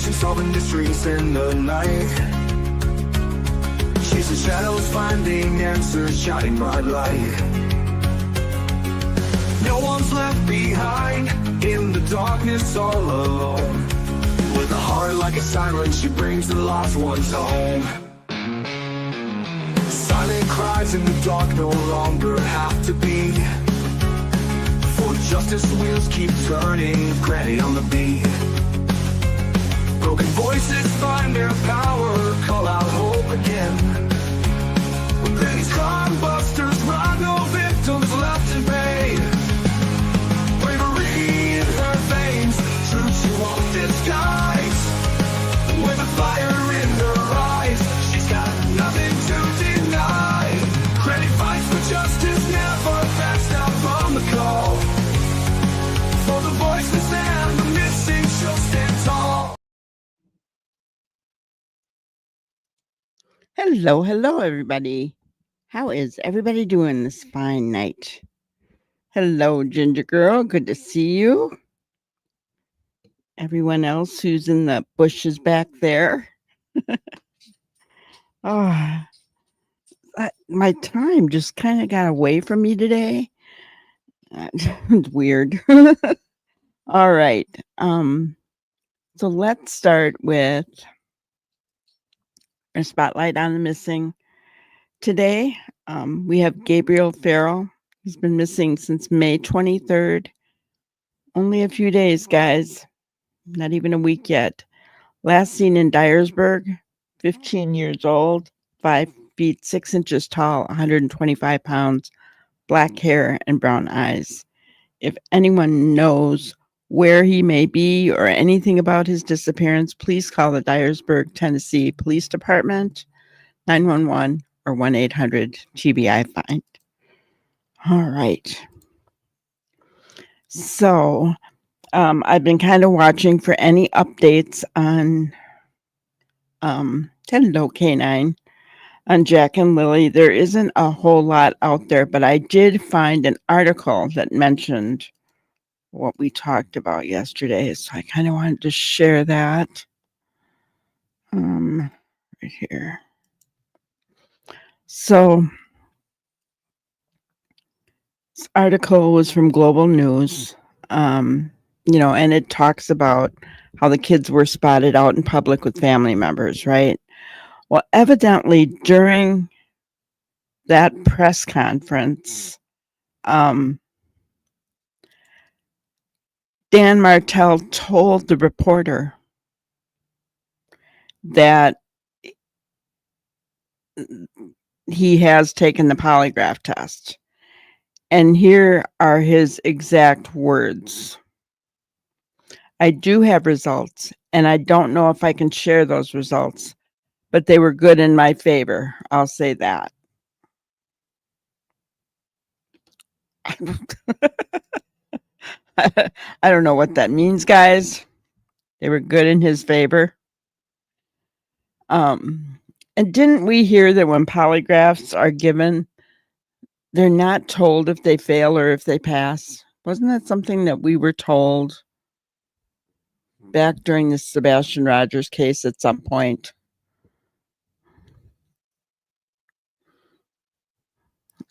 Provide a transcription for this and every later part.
investigation, solving mysteries in the night. Chasing shadows, finding answers, shining bright light. No one's left behind in the darkness, all alone. With a heart like a siren, she brings the lost ones home. Silent cries in the dark no longer have to be. For justice, wheels keep turning, granny on the beat. Broken voices find their power, call out hope again. When these crime busters ride, no victims left to pay. Bravery in her veins, truth she won't disguise. With a fire in her eyes, she's got nothing to deny. Granny fights for justice, never backs down from the call. For the voiceless and the missing, she'll stand tall. Hello, everybody. How is everybody doing this fine night? Hello, Ginger Girl. Good to see you. Everyone else who's in the bushes back there. Oh, my time just kind of got away from me today. It's weird. All right. So let's start with a spotlight on the missing. Today, we have Gabriel Farrell. He's been missing since May 23rd. Only a few days, guys. Not even a week yet. Last seen in Dyersburg, 15 years old, 5 feet 6 inches tall, 125 pounds, black hair, and brown eyes. If anyone knows where he may be or anything about his disappearance, please call the Dyersburg, Tennessee Police Department, 911 or 1-800-TBI-FIND. All right. So I've been kind of watching for any updates on Hello Canine on Jack and Lily. There isn't a whole lot out there, but I did find an article that mentioned what we talked about yesterday. So I kind of wanted to share that right here. So this article was from Global News, and it talks about how the kids were spotted out in public with family members, right? Well, evidently during that press conference, Dan Martell told the reporter that he has taken the polygraph test. And here are his exact words. I do have results, and I don't know if I can share those results, but they were good in my favor. I'll say that. I don't know what that means, guys. They were good in his favor. And didn't we hear that when polygraphs are given, they're not told if they fail or if they pass? Wasn't that something that we were told back during the Sebastian Rogers case at some point?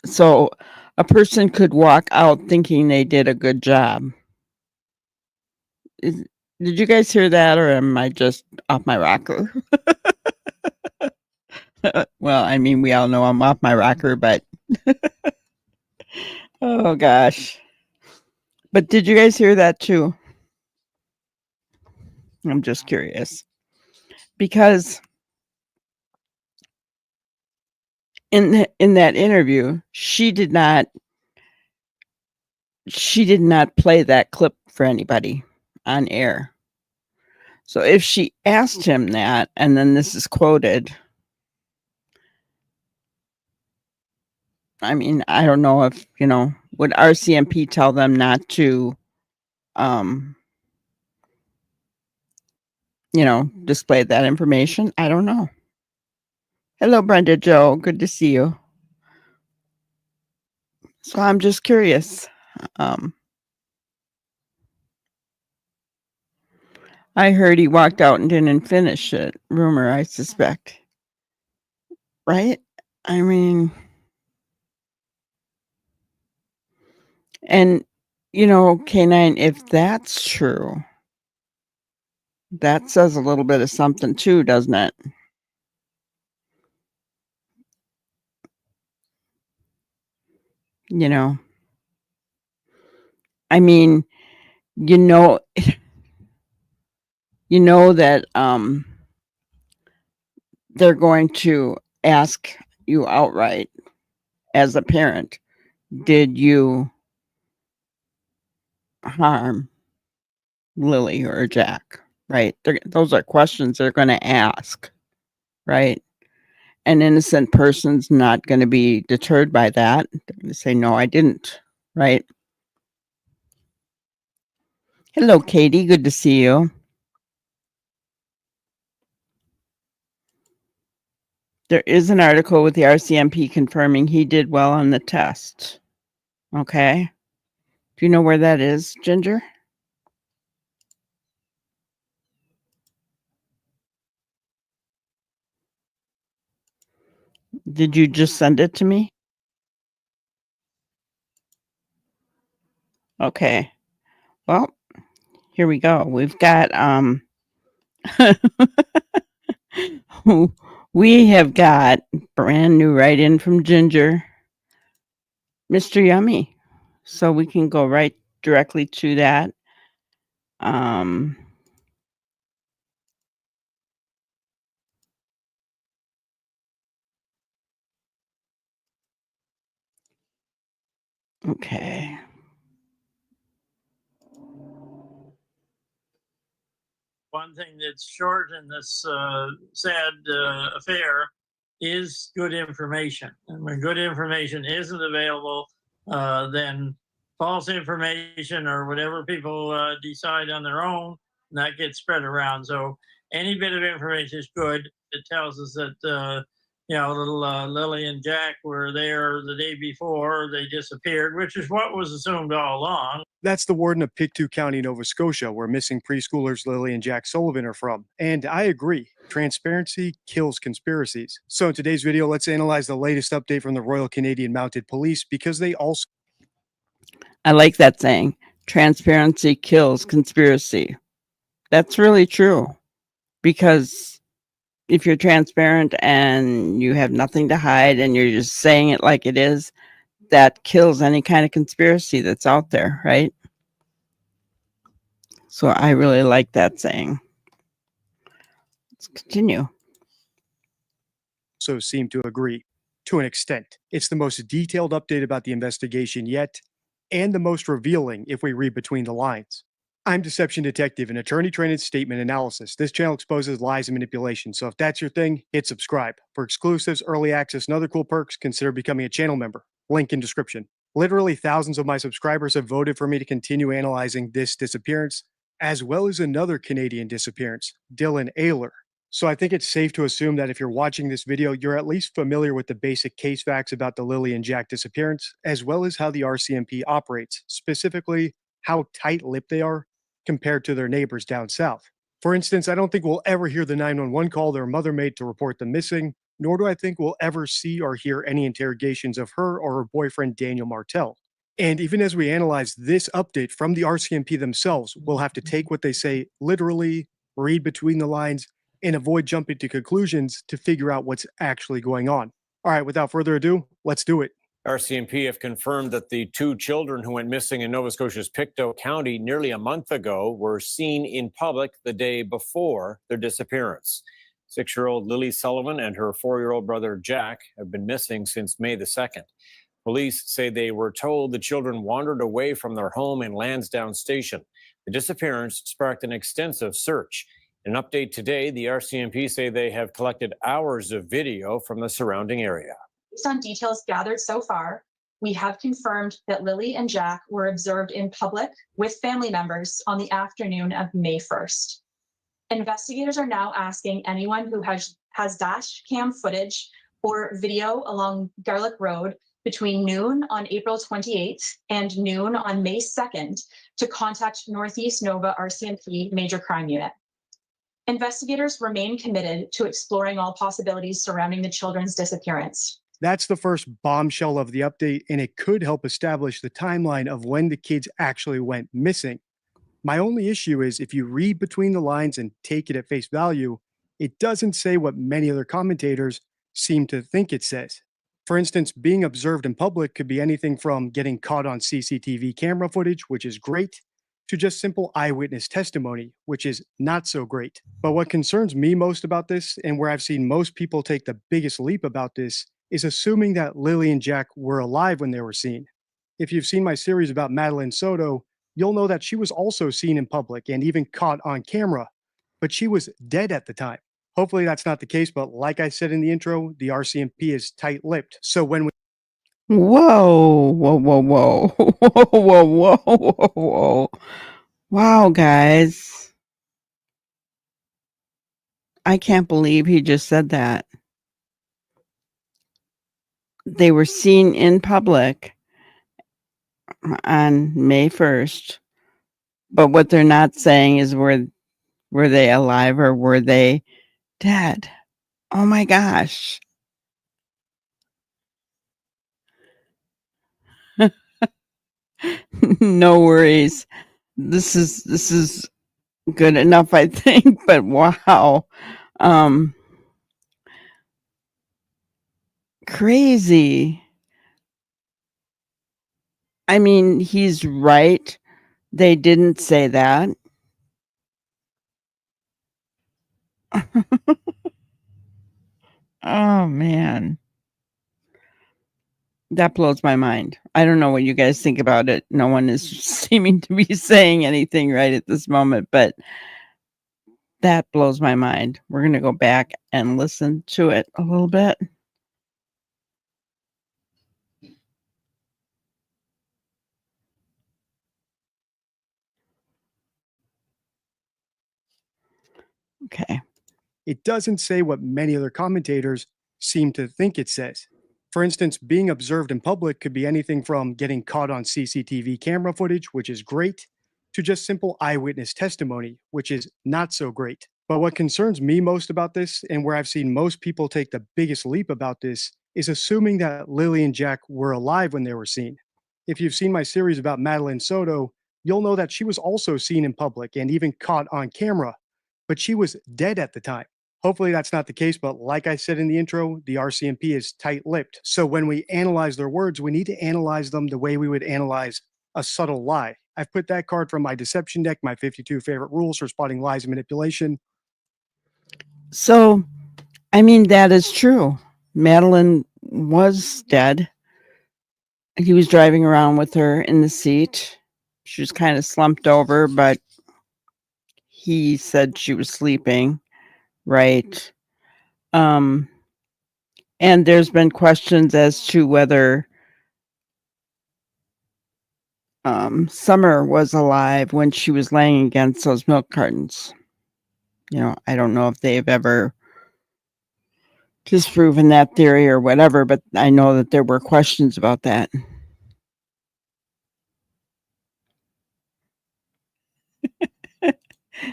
So a person could walk out thinking they did a good job. Did you guys hear that, or am I just off my rocker? Well, I mean, we all know I'm off my rocker, but oh gosh. But did you guys hear that too? I'm just curious. Because in that interview, she did not play that clip for anybody on air. So if she asked him that, and then this is quoted, I mean, I don't know if, would RCMP tell them not to, display that information? I don't know. Hello, Brenda Joe. Good to see you. So I'm just curious. I heard he walked out and didn't finish it. Rumor, I suspect. Right? I mean, and K9, if that's true, that says a little bit of something too, doesn't it? You know, I mean, you know, that they're going to ask you outright as a parent, did you harm Lily or Jack? Right? Those are questions they're going to ask, right? An innocent person's not going to be deterred by that. They're going to say, no, I didn't, right? Hello, Katie. Good to see you. There is an article with the RCMP confirming he did well on the test. Okay. Do you know where that is, Ginger? Did you just send it to me? Okay. Well, here we go. We've got we have got brand new write-in from Ginger, Mr. Yummy. So we can go right directly to that. Okay. One thing that's short in this sad affair is good information. And when good information isn't available, then false information or whatever people decide on their own, that gets spread around. So any bit of information is good. It tells us that little Lily and Jack were there the day before they disappeared, which is what was assumed all along. That's the warden of Pictou County, Nova Scotia, where missing preschoolers Lily and Jack Sullivan are from. And I agree, transparency kills conspiracies. So in today's video, let's analyze the latest update from the Royal Canadian Mounted Police because they also... I like that saying, transparency kills conspiracy. That's really true, because if you're transparent and you have nothing to hide and you're just saying it like it is, that kills any kind of conspiracy that's out there, right? So I really like that saying. Let's continue. So seem to agree to an extent. It's the most detailed update about the investigation yet, and the most revealing if we read between the lines. I'm Deception Detective, an attorney trained in statement analysis. This channel exposes lies and manipulation, so if that's your thing, hit subscribe. For exclusives, early access, and other cool perks, consider becoming a channel member. Link in description. Literally thousands of my subscribers have voted for me to continue analyzing this disappearance, as well as another Canadian disappearance, Dylan Ayler. So I think it's safe to assume that if you're watching this video, you're at least familiar with the basic case facts about the Lily and Jack disappearance, as well as how the RCMP operates, specifically how tight-lipped they are compared to their neighbors down south. For instance, I don't think we'll ever hear the 911 call their mother made to report them missing, nor do I think we'll ever see or hear any interrogations of her or her boyfriend Daniel Martel. And even as we analyze this update from the RCMP themselves, we'll have to take what they say literally, read between the lines, and avoid jumping to conclusions to figure out what's actually going on. All right, without further ado, let's do it. RCMP have confirmed that the two children who went missing in Nova Scotia's Pictou County nearly a month ago were seen in public the day before their disappearance. 6-year-old Lily Sullivan and her 4-year-old brother Jack have been missing since May the 2nd. Police say they were told the children wandered away from their home in Lansdowne Station. The disappearance sparked an extensive search. In an update today, the RCMP say they have collected hours of video from the surrounding area. Based on details gathered so far, we have confirmed that Lily and Jack were observed in public with family members on the afternoon of May 1st. Investigators are now asking anyone who has dash cam footage or video along Garlick Road between noon on April 28th and noon on May 2nd to contact Northeast Nova RCMP Major Crime Unit. Investigators remain committed to exploring all possibilities surrounding the children's disappearance. That's the first bombshell of the update, and it could help establish the timeline of when the kids actually went missing. My only issue is if you read between the lines and take it at face value, it doesn't say what many other commentators seem to think it says. For instance, being observed in public could be anything from getting caught on CCTV camera footage, which is great, to just simple eyewitness testimony, which is not so great. But what concerns me most about this, and where I've seen most people take the biggest leap about this, is assuming that Lily and Jack were alive when they were seen. If you've seen my series about Madeline Soto, you'll know that she was also seen in public and even caught on camera, but she was dead at the time. Hopefully that's not the case, but like I said in the intro, the RCMP is tight-lipped. So when we Whoa, whoa, whoa, whoa, whoa, whoa, whoa, whoa. Wow, guys. I can't believe he just said that. They were seen in public on May 1st, but what they're not saying is were they alive or were they dead? Oh my gosh. No worries. This is good enough, I think, but wow. Crazy. I mean, he's right. They didn't say that. Oh man. That blows my mind. I don't know what you guys think about it. No one is seeming to be saying anything right at this moment, but that blows my mind. We're going to go back and listen to it a little bit. Okay. it doesn't say what many other commentators seem to think it says. For instance, being observed in public could be anything from getting caught on CCTV camera footage, which is great, to just simple eyewitness testimony, which is not so great. But what concerns me most about this, and where I've seen most people take the biggest leap about this, is assuming that Lily and Jack were alive when they were seen. If you've seen my series about Madeline Soto, you'll know that she was also seen in public and even caught on camera, but she was dead at the time. Hopefully that's not the case, but like I said in the intro, the RCMP is tight-lipped. So when we analyze their words, we need to analyze them the way we would analyze a subtle lie. I've put that card from my deception deck, my 52 favorite rules for spotting lies and manipulation. So, I mean, that is true. Madeline was dead. He was driving around with her in the seat. She was kind of slumped over, but he said she was sleeping, right? And there's been questions as to whether Summer was alive when she was laying against those milk cartons. You know, I don't know if they've ever disproven that theory or whatever, but I know that there were questions about that.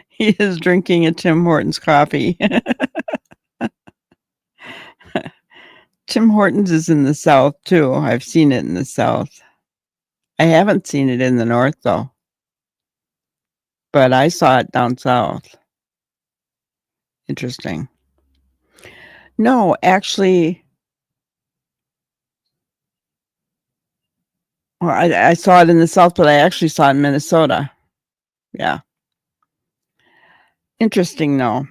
He is drinking a Tim Hortons coffee. Tim Hortons is in the South too. I've seen it in the South. I haven't seen it in the North though, but I saw it down South. Interesting. No, actually, well, I saw it in the South, but I actually saw it in Minnesota. Yeah. Interesting, though.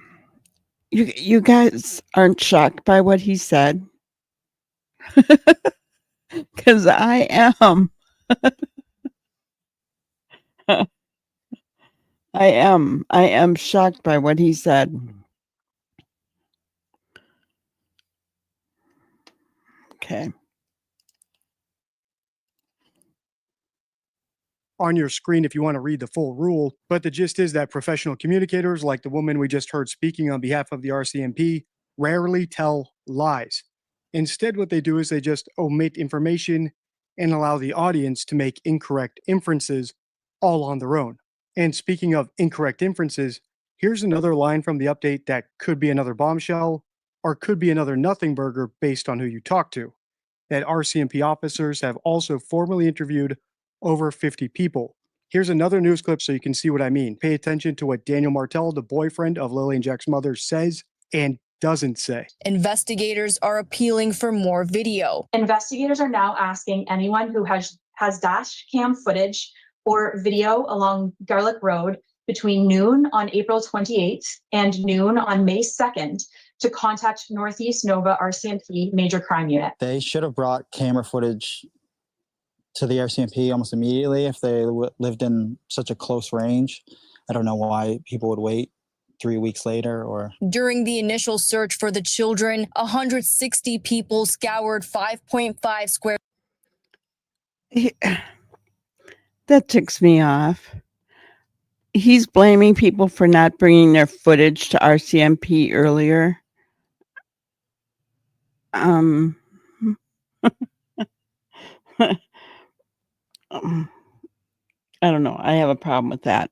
You guys aren't shocked by what he said? Because I am. I am shocked by what he said. Okay. On your screen if you want to read the full rule, but the gist is that professional communicators, like the woman we just heard speaking on behalf of the RCMP, rarely tell lies. Instead, what they do is they just omit information and allow the audience to make incorrect inferences all on their own. And speaking of incorrect inferences, Here's another line from the update that could be another bombshell or could be another nothing burger based on who you talk to. That RCMP officers have also formally interviewed over 50 people. Here's another news clip so you can see what I mean. Pay attention to what Daniel Martell, the boyfriend of Lily and Jack's mother, says and doesn't say. Investigators are appealing for more video. Investigators are now asking anyone who has dash cam footage or video along Garlic Road between noon on April 28th and noon on May 2nd to contact Northeast Nova RCMP Major Crime Unit. They should have brought camera footage to the RCMP almost immediately if they lived in such a close range. I don't know why people would wait 3 weeks later or... During the initial search for the children, 160 people scoured 5.5 square. That ticks me off. He's blaming people for not bringing their footage to RCMP earlier. I don't know. I have a problem with that.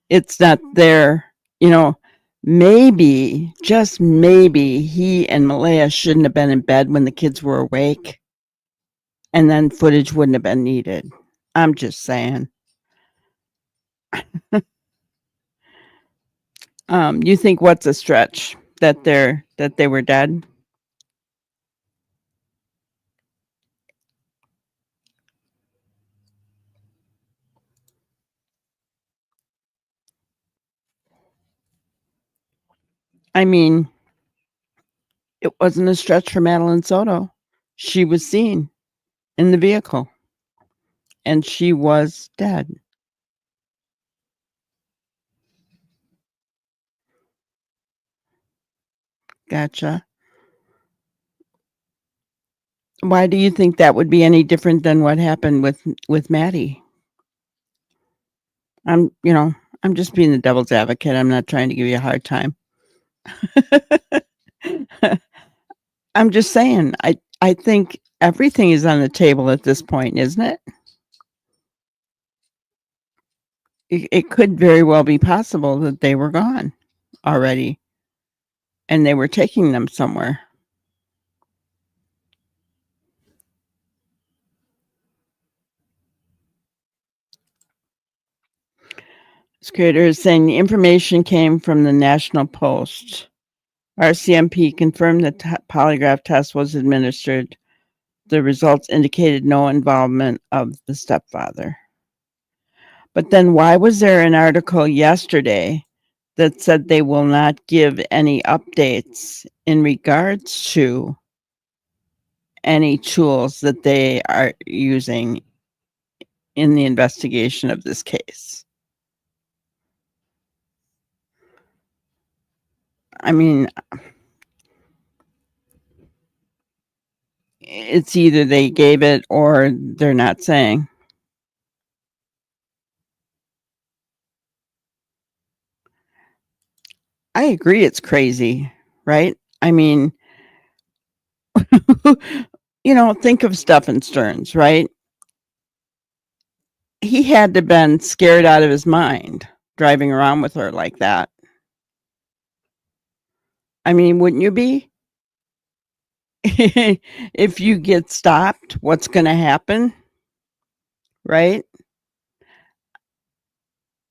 It's not there. You know, maybe, just maybe, he and Malaya shouldn't have been in bed when the kids were awake. And then footage wouldn't have been needed. I'm just saying. You think what's a stretch? That they were dead? I mean, it wasn't a stretch for Madeline Soto. She was seen in the vehicle, and she was dead. Gotcha. Why do you think that would be any different than what happened with Maddie? I'm just being the devil's advocate. I'm not trying to give you a hard time. I'm just saying, I think everything is on the table at this point, isn't it? It could very well be possible that they were gone already and they were taking them somewhere. This creator is saying the information came from the National Post. RCMP confirmed that polygraph test was administered. The results indicated no involvement of the stepfather. But then why was there an article yesterday that said they will not give any updates in regards to any tools that they are using in the investigation of this case? I mean, it's either they gave it or they're not saying. I agree it's crazy, right? I mean, think of Stephen Stearns, right? He had to have been scared out of his mind driving around with her like that. I mean, wouldn't you be? If you get stopped, what's going to happen? Right?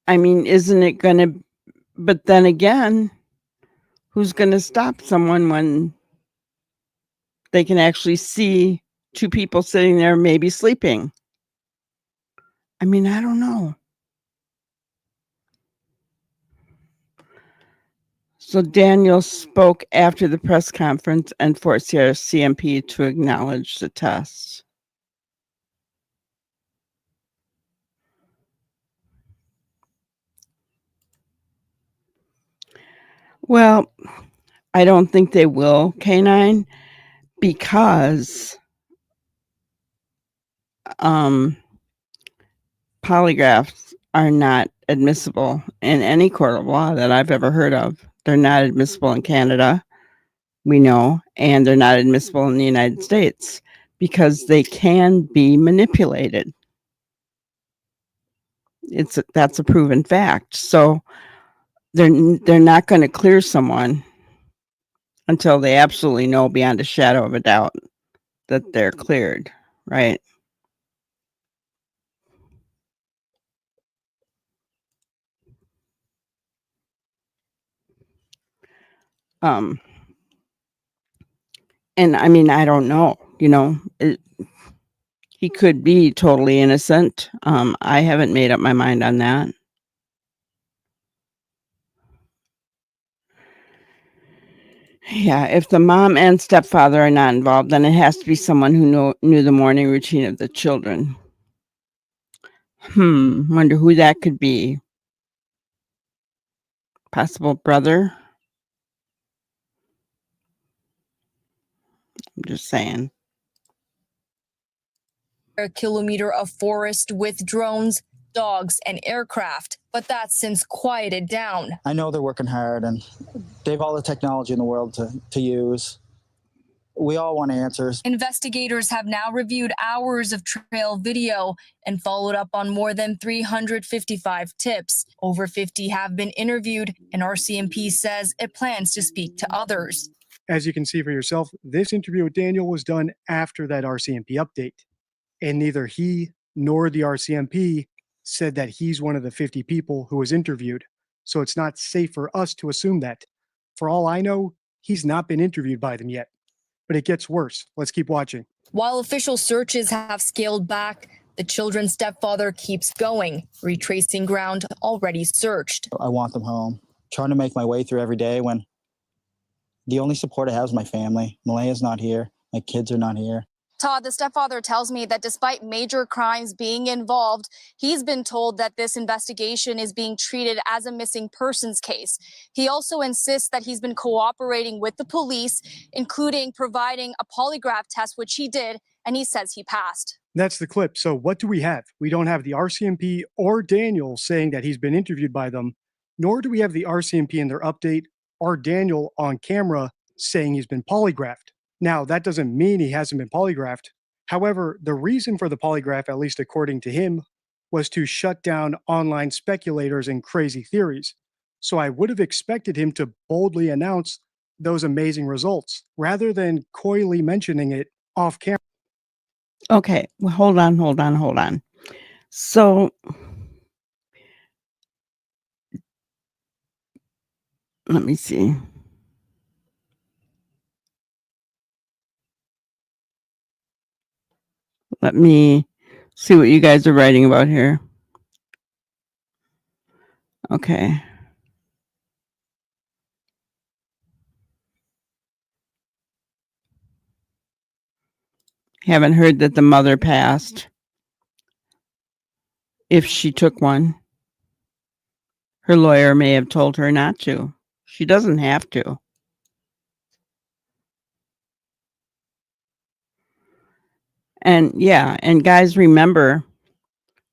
I mean, isn't it going to... But then again, who's going to stop someone when they can actually see two people sitting there maybe sleeping? I mean, I don't know. So Daniel spoke after the press conference and forced the CMP to acknowledge the test. Well, I don't think they will, K9, because polygraphs are not admissible in any court of law that I've ever heard of. They're not admissible in Canada, we know, and they're not admissible in the United States because they can be manipulated. That's a proven fact. So they're not going to clear someone until they absolutely know beyond a shadow of a doubt that they're cleared, right? Um, and I mean, I don't know, he could be totally innocent. I haven't made up my mind on that. Yeah, if the mom and stepfather are not involved, then it has to be someone who knew the morning routine of the children. Wonder who that could be. Possible brother? I'm just saying. A kilometer of forest with drones, dogs, and aircraft, but that's since quieted down. I know they're working hard and they have all the technology in the world to use. We all want answers. Investigators have now reviewed hours of trail video and followed up on more than 355 tips. Over 50 have been interviewed, and RCMP says it plans to speak to others. As you can see for yourself, this interview with Daniel was done after that RCMP update. And neither he nor the RCMP said that he's one of the 50 people who was interviewed. So it's not safe for us to assume that. For all I know, he's not been interviewed by them yet. But it gets worse. Let's keep watching. While official searches have scaled back, the children's stepfather keeps going, retracing ground already searched. I want them home. Trying to make my way through every day when the only support I have is my family. Malaya's not here. My kids are not here. Todd, the stepfather tells me that despite major crimes being involved, he's been told that this investigation is being treated as a missing persons case. He also insists that he's been cooperating with the police, including providing a polygraph test, which he did, and he says he passed. That's the clip. So what do we have? We don't have the RCMP or Daniel saying that he's been interviewed by them, nor do we have the RCMP in their update or Daniel on camera saying he's been polygraphed. Now, that doesn't mean he hasn't been polygraphed. However, the reason for the polygraph, at least according to him, was to shut down online speculators and crazy theories. So I would have expected him to boldly announce those amazing results rather than coyly mentioning it off camera. Okay, well, hold on. So let me see. Let me see what you guys are writing about here. Okay. Haven't heard that the mother passed. If she took one, her lawyer may have told her not to. She doesn't have to. And yeah, and guys, remember,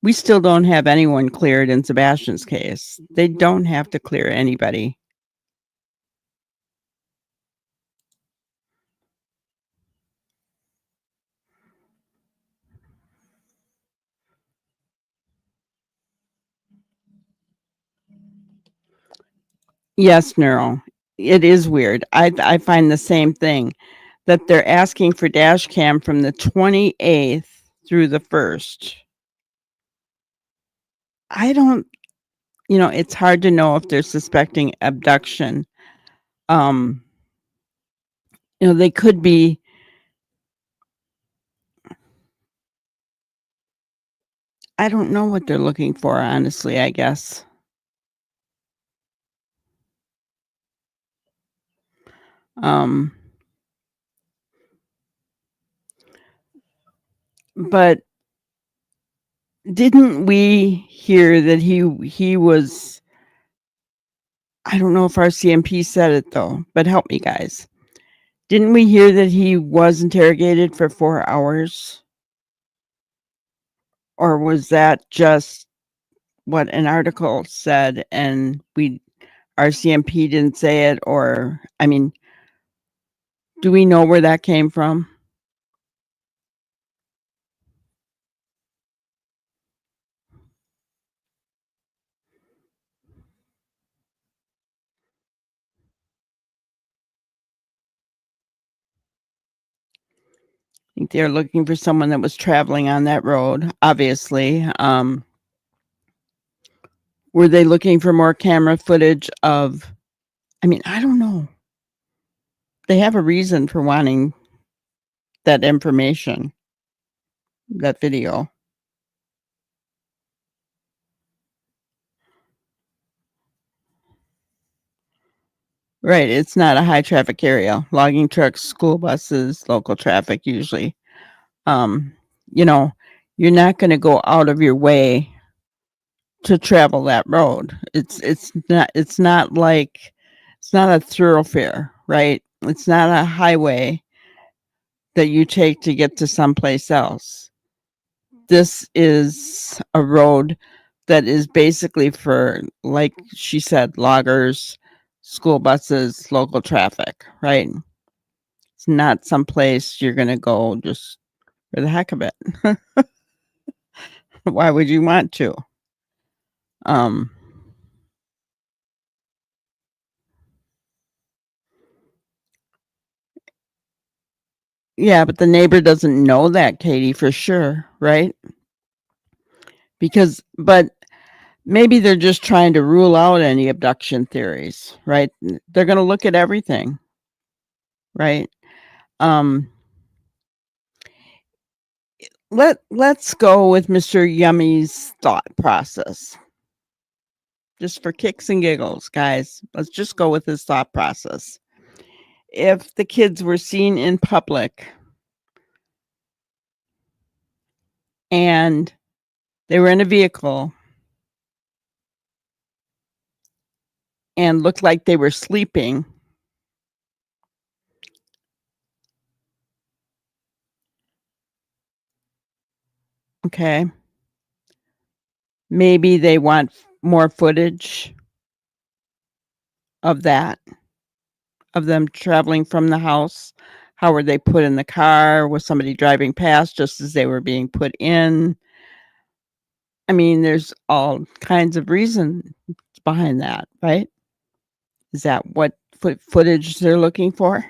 we still don't have anyone cleared in Sebastian's case. They don't have to clear anybody. Yes, Neural. It is weird. I find the same thing, that they're asking for dash cam from the 28th through the 1st. I don't, it's hard to know if they're suspecting abduction. They could be. I don't know what they're looking for, honestly, I guess. But didn't we hear that he was, I don't know if RCMP said it though, but help me guys. Didn't we hear that he was interrogated for 4 hours? Or was that just what an article said and RCMP didn't say it? Or, I mean, do we know where that came from? think they're looking for someone that was traveling on that road, obviously. Were they looking for more camera footage of, I mean, I don't know. They have a reason for wanting that information, that video. Right, it's not a high traffic area. Logging trucks, school buses, local traffic usually. You know, you're not going to go out of your way to travel that road. It's not like it's not a thoroughfare, right? It's not a highway that you take to get to someplace else. This is a road that is basically for, like she said, loggers, school buses, local traffic, right? It's not someplace you're going to go just for the heck of it. Why would you want to? Yeah, but the neighbor doesn't know that, Katie, for sure, right? But maybe they're just trying to rule out any abduction theories, right? They're going to look at everything, right? Let's go with Mr. Yummy's thought process. Just for kicks and giggles, guys. Let's just go with his thought process. If the kids were seen in public and they were in a vehicle and looked like they were sleeping, okay, maybe they want more footage of that, of them traveling from the house. How were they put in the car? Was somebody driving past just as they were being put in? I mean, there's all kinds of reasons behind that, right? Is that what footage they're looking for?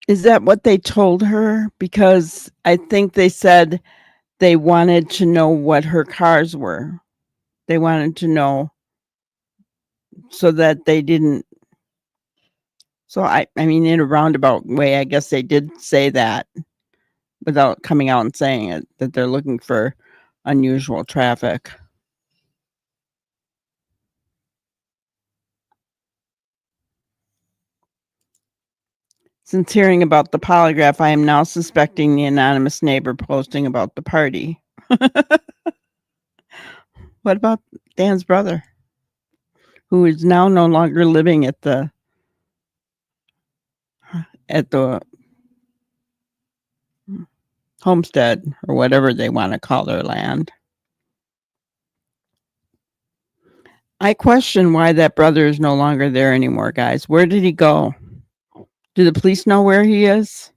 Is that what they told her? Because I think they said they wanted to know what her cars were. They wanted to know so that they didn't. So I mean, in a roundabout way, I guess they did say that without coming out and saying it, that they're looking for unusual traffic. Since hearing about the polygraph, I am now suspecting the anonymous neighbor posting about the party. What about Dan's brother, who is now no longer living at the homestead or whatever they want to call their land? I question why that brother is no longer there anymore, guys. Where did he go? Do the police know where he is?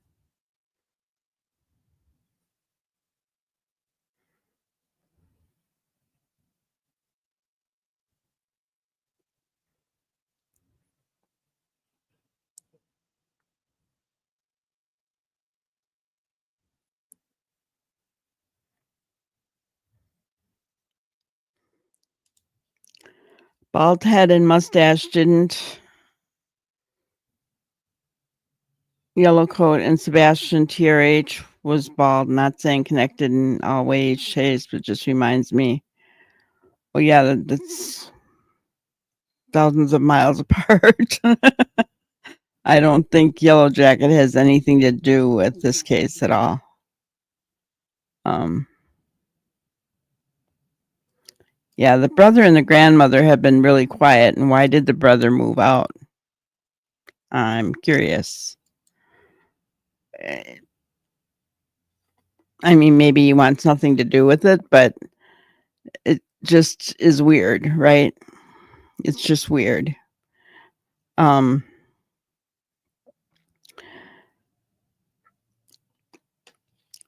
Bald head and mustache didn't. Yellow coat and Sebastian TRH was bald. Not saying connected in all ways, shapes, but just reminds me. Well, yeah, that's thousands of miles apart. I don't think Yellow Jacket has anything to do with this case at all. Yeah, the brother and the grandmother have been really quiet. And why did the brother move out? I'm curious. I mean, maybe he wants nothing to do with it, but it just is weird, right? It's just weird.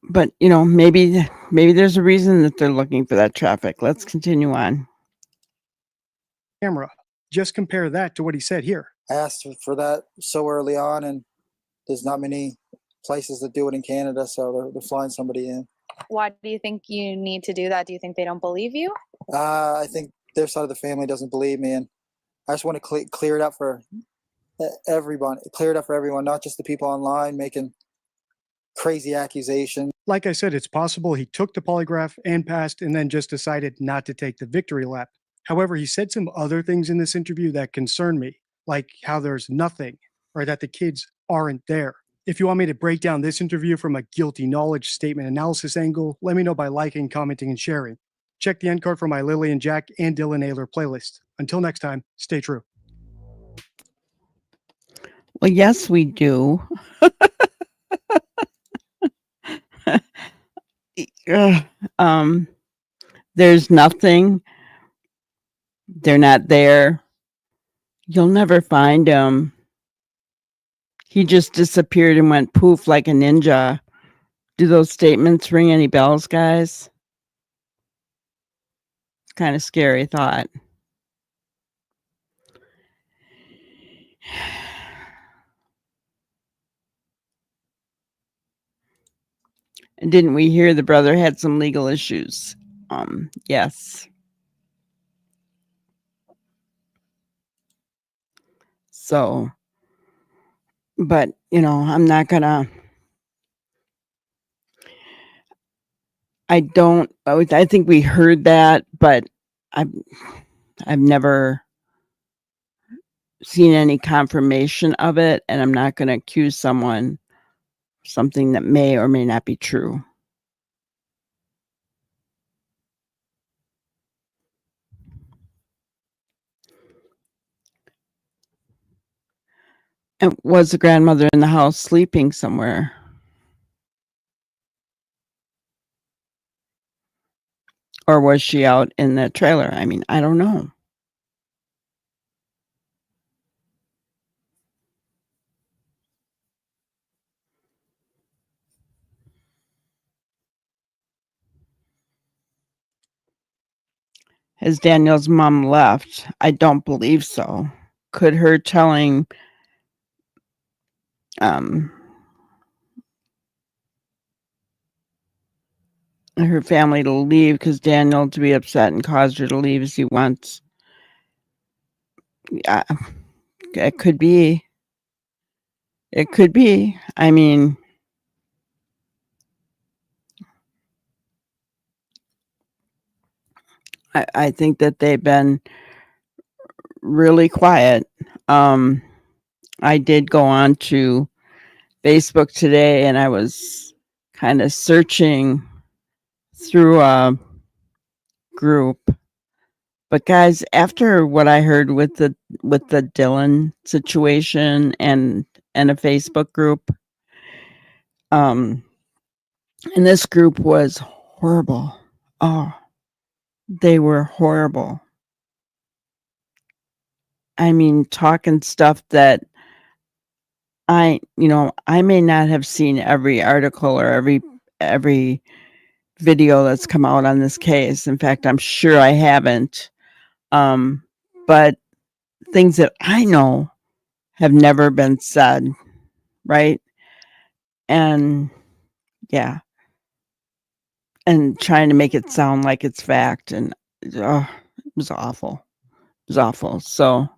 But maybe there's a reason that they're looking for that traffic. Let's continue on. Camera. Just compare that to what he said here. I asked for that so early on, and there's not many places that do it in Canada, so they're flying somebody in. Why do you think you need to do that? Do you think they don't believe you? I think their side of the family doesn't believe me, and I just want to clear it up for everyone. Clear it up for everyone, not just the people online making crazy accusations. Like I said, it's possible he took the polygraph and passed and then just decided not to take the victory lap. However, he said some other things in this interview that concern me, like how there's nothing or that the kids aren't there. If you want me to break down this interview from a guilty knowledge statement analysis angle, let me know by liking, commenting, and sharing. Check the end card for my Lily and Jack and Dylan Naylor playlist. Until next time, stay true. Well, yes, we do. There's nothing. They're not there. You'll never find him. He just disappeared and went poof like a ninja. Do those statements ring any bells, guys? Kind of scary thought. And didn't we hear the brother had some legal issues? Yes. So, but I'm not gonna. I think we heard that, but I've never seen any confirmation of it, and I'm not going to accuse someone something that may or may not be true. And was the grandmother in the house sleeping somewhere? Or was she out in the trailer? I mean, I don't know. Has Daniel's mom left? I don't believe so. Could her telling her family to leave because Daniel to be upset and caused her to leave as he wants? Yeah, it could be. It could be. I mean, I think that they've been really quiet. I did go on to Facebook today and I was kind of searching through a group. But guys, after what I heard with the Dylan situation and a Facebook group, and this group was horrible. Oh, they were horrible. I mean, talking stuff that I may not have seen every article or every video that's come out on this case. In fact, I'm sure I haven't. But things that I know have never been said, right? And yeah, and trying to make it sound like it's fact, and it was awful. It was awful. So,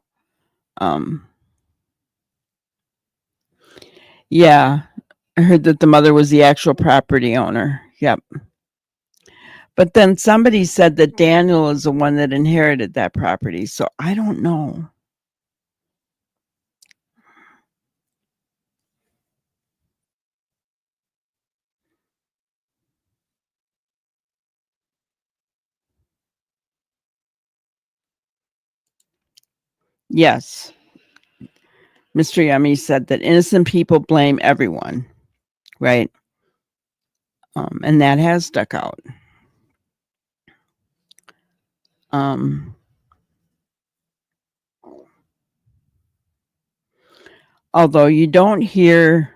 yeah, I heard that the mother was the actual property owner. Yep. But then somebody said that Daniel is the one that inherited that property. So I don't know. Yes. Mr. Yummy said that innocent people blame everyone, right? And that has stuck out. Although you don't hear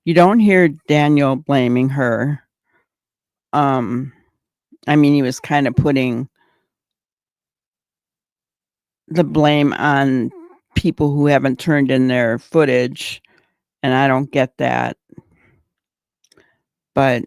You don't hear Daniel blaming her. I mean, he was kind of putting the blame on people who haven't turned in their footage, and I don't get that. But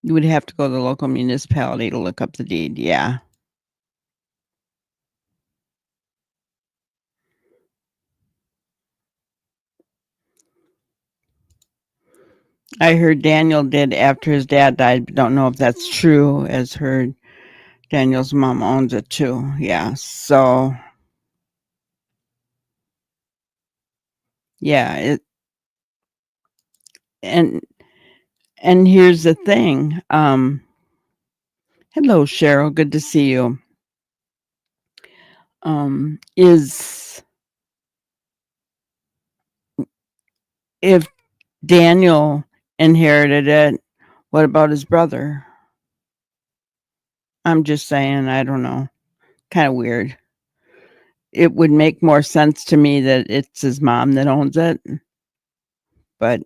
you would have to go to the local municipality to look up the deed. Yeah. I heard Daniel did after his dad died. Don't know if that's true, as heard Daniel's mom owns it too. Yeah. So yeah, and here's the thing. Hello, Cheryl. Good to see you. Is if Daniel inherited it, what about his brother? I'm just saying, I don't know. Kind of weird. It would make more sense to me that it's his mom that owns it. But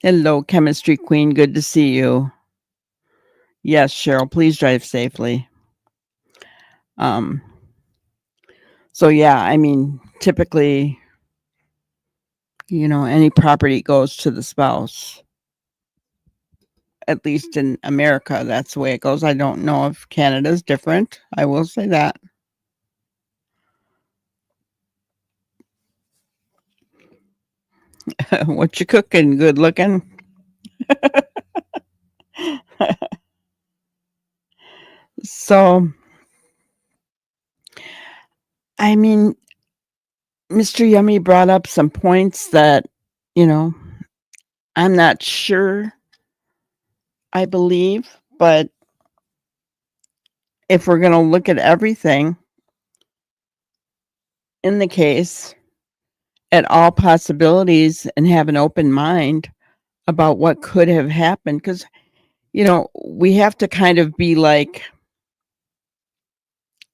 hello, Chemistry Queen. Good to see you. Yes, Cheryl, please drive safely. So yeah, I mean, typically, any property goes to the spouse. At least in America, that's the way it goes. I don't know if Canada's different. I will say that. What you cooking? Good looking? So, I mean, Mr. Yummy brought up some points that, I'm not sure I believe, but if we're going to look at everything in the case, at all possibilities, and have an open mind about what could have happened, because, we have to kind of be like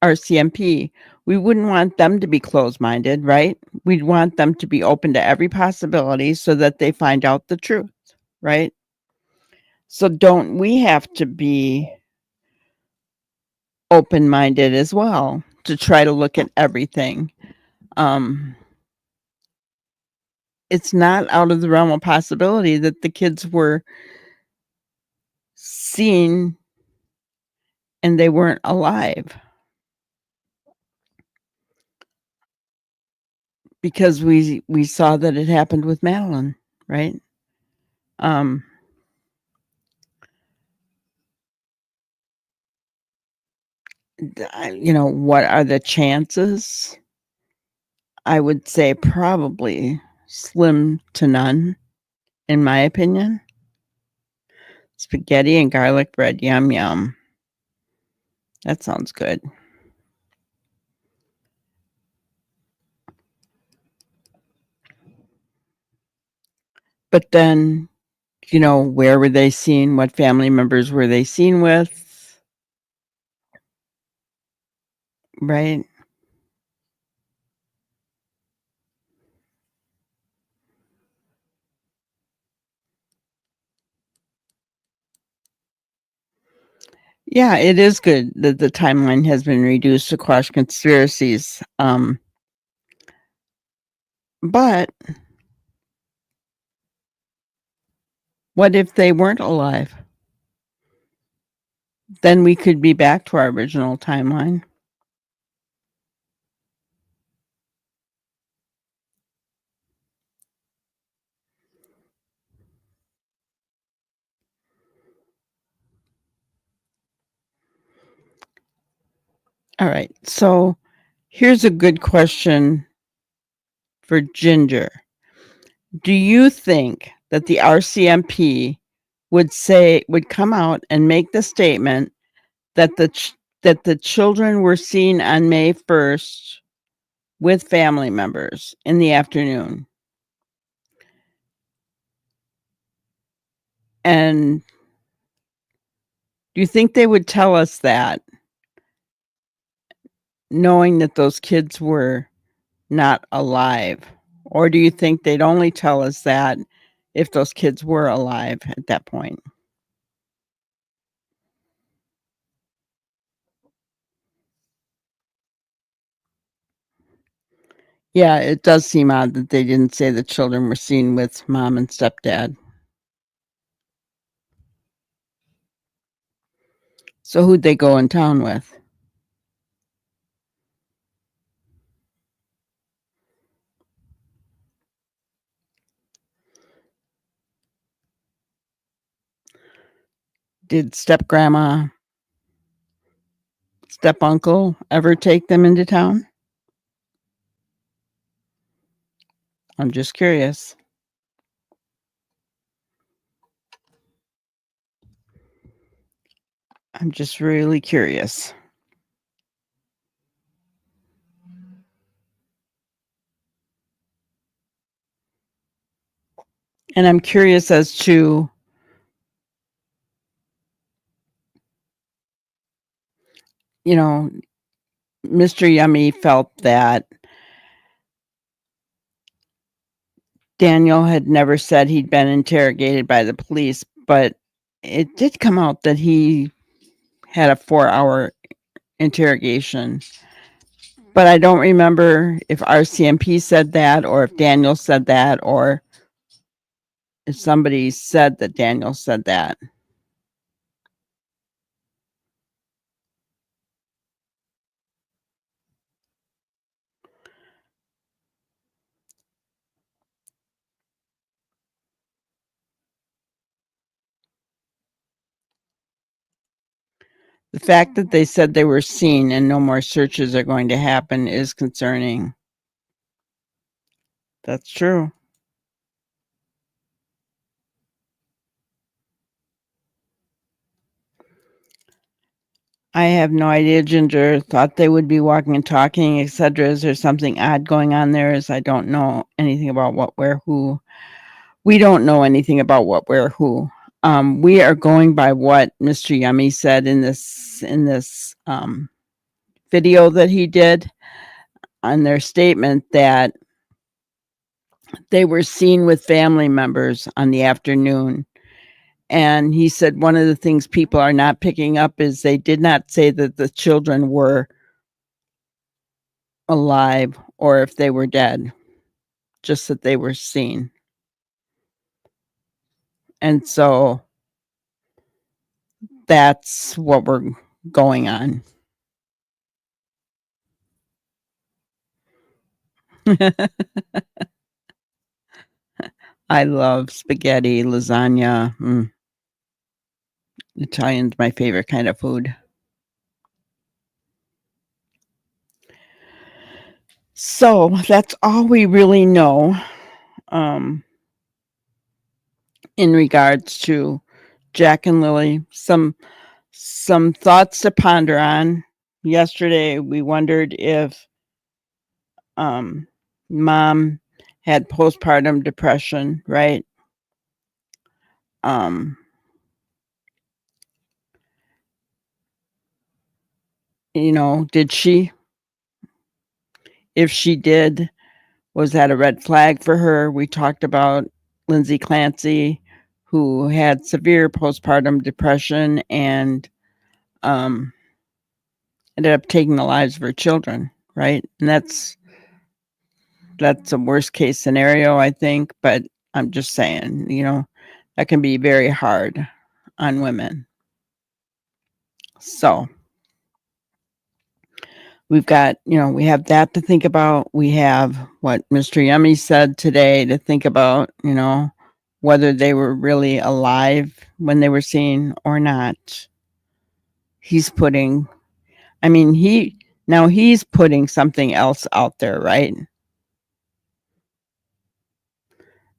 RCMP. We wouldn't want them to be closed-minded, right? We'd want them to be open to every possibility so that they find out the truth, right? So don't we have to be open-minded as well to try to look at everything? It's not out of the realm of possibility that the kids were seen and they weren't alive, because we saw that it happened with Madeline, right? What are the chances? I would say probably slim to none, in my opinion. Spaghetti and garlic bread, yum yum. That sounds good. But then, where were they seen? What family members were they seen with? Right? Yeah, it is good that the timeline has been reduced to quash conspiracies. But what if they weren't alive? Then we could be back to our original timeline. All right. So here's a good question for Ginger. Do you think that the RCMP would come out and make the statement that the children were seen on May 1st with family members in the afternoon? And do you think they would tell us that, knowing that those kids were not alive? Or do you think they'd only tell us that if those kids were alive at that point? Yeah, it does seem odd that they didn't say the children were seen with mom and stepdad. So who'd they go in town with? Did step grandma, step uncle ever take them into town? I'm just curious. I'm just really curious. And I'm curious as to Mr. Yummy felt that Daniel had never said he'd been interrogated by the police, but it did come out that he had a 4-hour interrogation. But I don't remember if RCMP said that or if Daniel said that or if somebody said that Daniel said that. The fact that they said they were seen and no more searches are going to happen is concerning. That's true. I have no idea, Ginger. Thought they would be walking and talking, etc. Is there something odd going on there? As I don't know anything about what, where, who. We don't know anything about what, where, who. We are going by what Mr. Yummy said in this video that he did on their statement that they were seen with family members on the afternoon. And he said one of the things people are not picking up is they did not say that the children were alive or if they were dead, just that they were seen. And so that's what we're going on. I love spaghetti, lasagna. Italian's my favorite kind of food. So that's all we really know in regards to Jack and Lily. Some thoughts to ponder on. Yesterday, we wondered if mom had postpartum depression, right? Did she? If she did, was that a red flag for her? We talked about Lindsay Clancy, who had severe postpartum depression and ended up taking the lives of her children, right? And that's a worst case scenario, I think, but I'm just saying, that can be very hard on women. So we've got, we have that to think about. We have what Mr. Yummy said today to think about, whether they were really alive when they were seen or not. He's putting something else out there, right?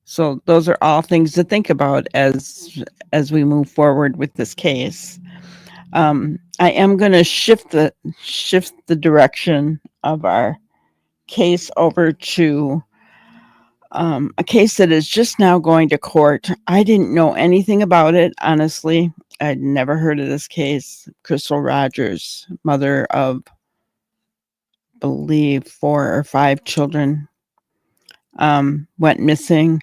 So those are all things to think about as we move forward with this case. I am going to shift the direction of our case over to A case that is just now going to court. I didn't know anything about it, honestly. I'd never heard of this case. Crystal Rogers, mother of, I believe, 4 or 5 children, went missing.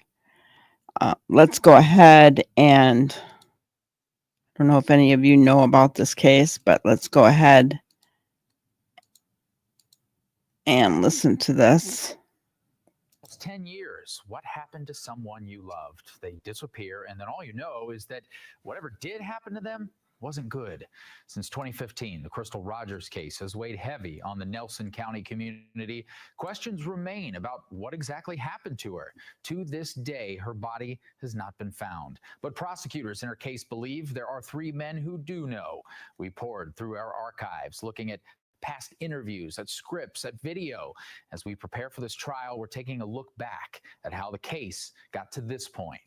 Let's go ahead and, I don't know if any of you know about this case, but let's go ahead and listen to this. It's 10 years. What happened to someone you loved? They disappear, and then all you know is that whatever did happen to them wasn't good. Since 2015, the Crystal Rogers case has weighed heavy on the Nelson County community. Questions remain about what exactly happened to her. To this day, her body has not been found. But prosecutors in her case believe there are 3 men who do know. We poured through our archives, looking at past interviews, at scripts, at video. As we prepare for this trial, we're taking a look back at how the case got to this point.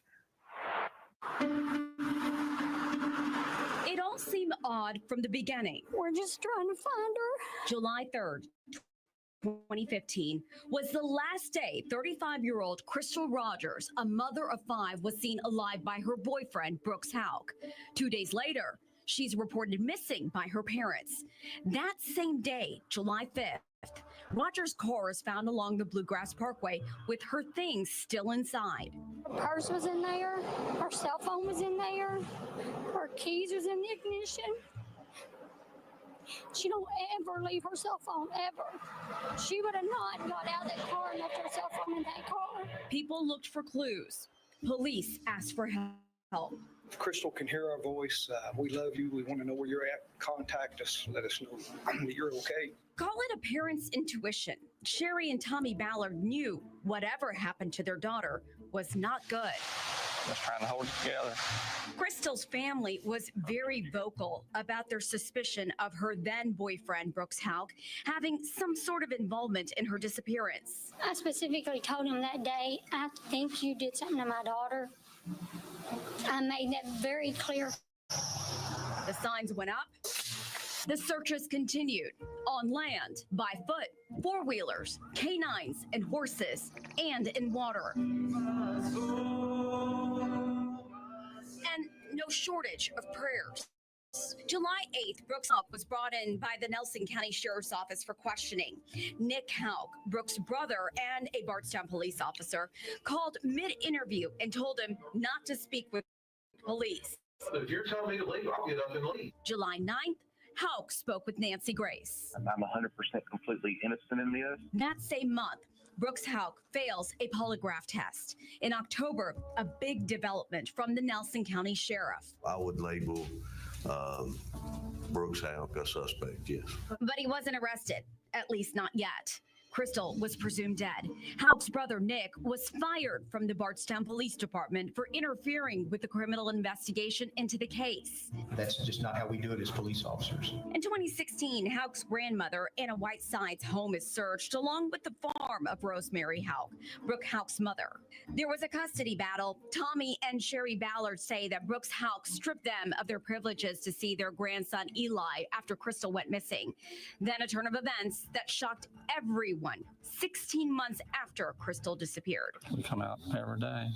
It all seemed odd from the beginning. We're just trying to find her. July 3rd, 2015 was the last day 35-year-old Crystal Rogers, a mother of 5, was seen alive by her boyfriend, Brooks Houck. 2 days later, she's reported missing by her parents. That same day, July 5th, Rogers' car is found along the Bluegrass Parkway with her things still inside. Her purse was in there. Her cell phone was in there. Her keys was in the ignition. She don't ever leave her cell phone, ever. She would have not got out of that car and left her cell phone in that car. People looked for clues. Police asked for help. If Crystal can hear our voice, we love you. We want to know where you're at. Contact us. Let us know that you're okay. Call it a parent's intuition. Sherry and Tommy Ballard knew whatever happened to their daughter was not good. Just trying to hold it together. Crystal's family was very vocal about their suspicion of her then boyfriend, Brooks Houck, having some sort of involvement in her disappearance. I specifically told him that day, I think you did something to my daughter. I made that very clear. The signs went up. The searches continued on land, by foot, 4-wheelers, canines, and horses, and in water. And no shortage of prayers. July 8th, Brooks Houck was brought in by the Nelson County Sheriff's Office for questioning. Nick Houck, Brooks' brother and a Bardstown police officer, called mid-interview and told him not to speak with police. If you're telling me to leave, I'll get up and leave. July 9th, Houck spoke with Nancy Grace. I'm 100% completely innocent in this. That same month, Brooks Houck fails a polygraph test. In October, a big development from the Nelson County Sheriff. I would label Brooks Houck a suspect, yes. But he wasn't arrested, at least not yet. Crystal was presumed dead. Houck's brother, Nick, was fired from the Bardstown Police Department for interfering with the criminal investigation into the case. That's just not how we do it as police officers. In 2016, Houck's grandmother, Anna Whiteside's home is searched, along with the farm of Rosemary Houck, Brooke Houck's mother. There was a custody battle. Tommy and Sherry Ballard say that Brooks Houck stripped them of their privileges to see their grandson Eli after Crystal went missing. Then a turn of events that shocked everyone 16 months after Crystal disappeared. We come out every day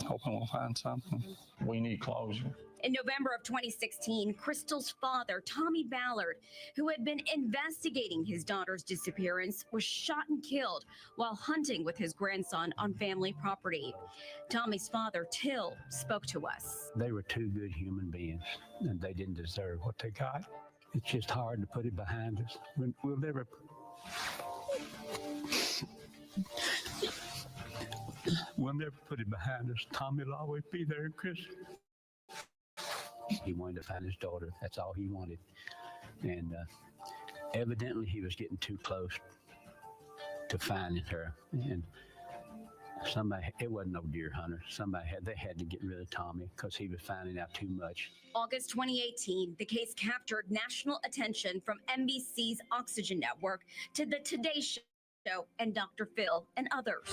hoping we'll find something. We need closure. In November of 2016, Crystal's father, Tommy Ballard, who had been investigating his daughter's disappearance, was shot and killed while hunting with his grandson on family property. Tommy's father, Till, spoke to us. They were 2 good human beings, and they didn't deserve what they got. It's just hard to put it behind us. We'll never... We'll never put it behind us. Tommy will always be there, and Chris. He wanted to find his daughter. That's all he wanted. And evidently he was getting too close to finding her. And somebody, it wasn't no deer hunter. They had to get rid of Tommy because he was finding out too much. August 2018, the case captured national attention from NBC's Oxygen Network to the Today Show and Dr. Phil and others.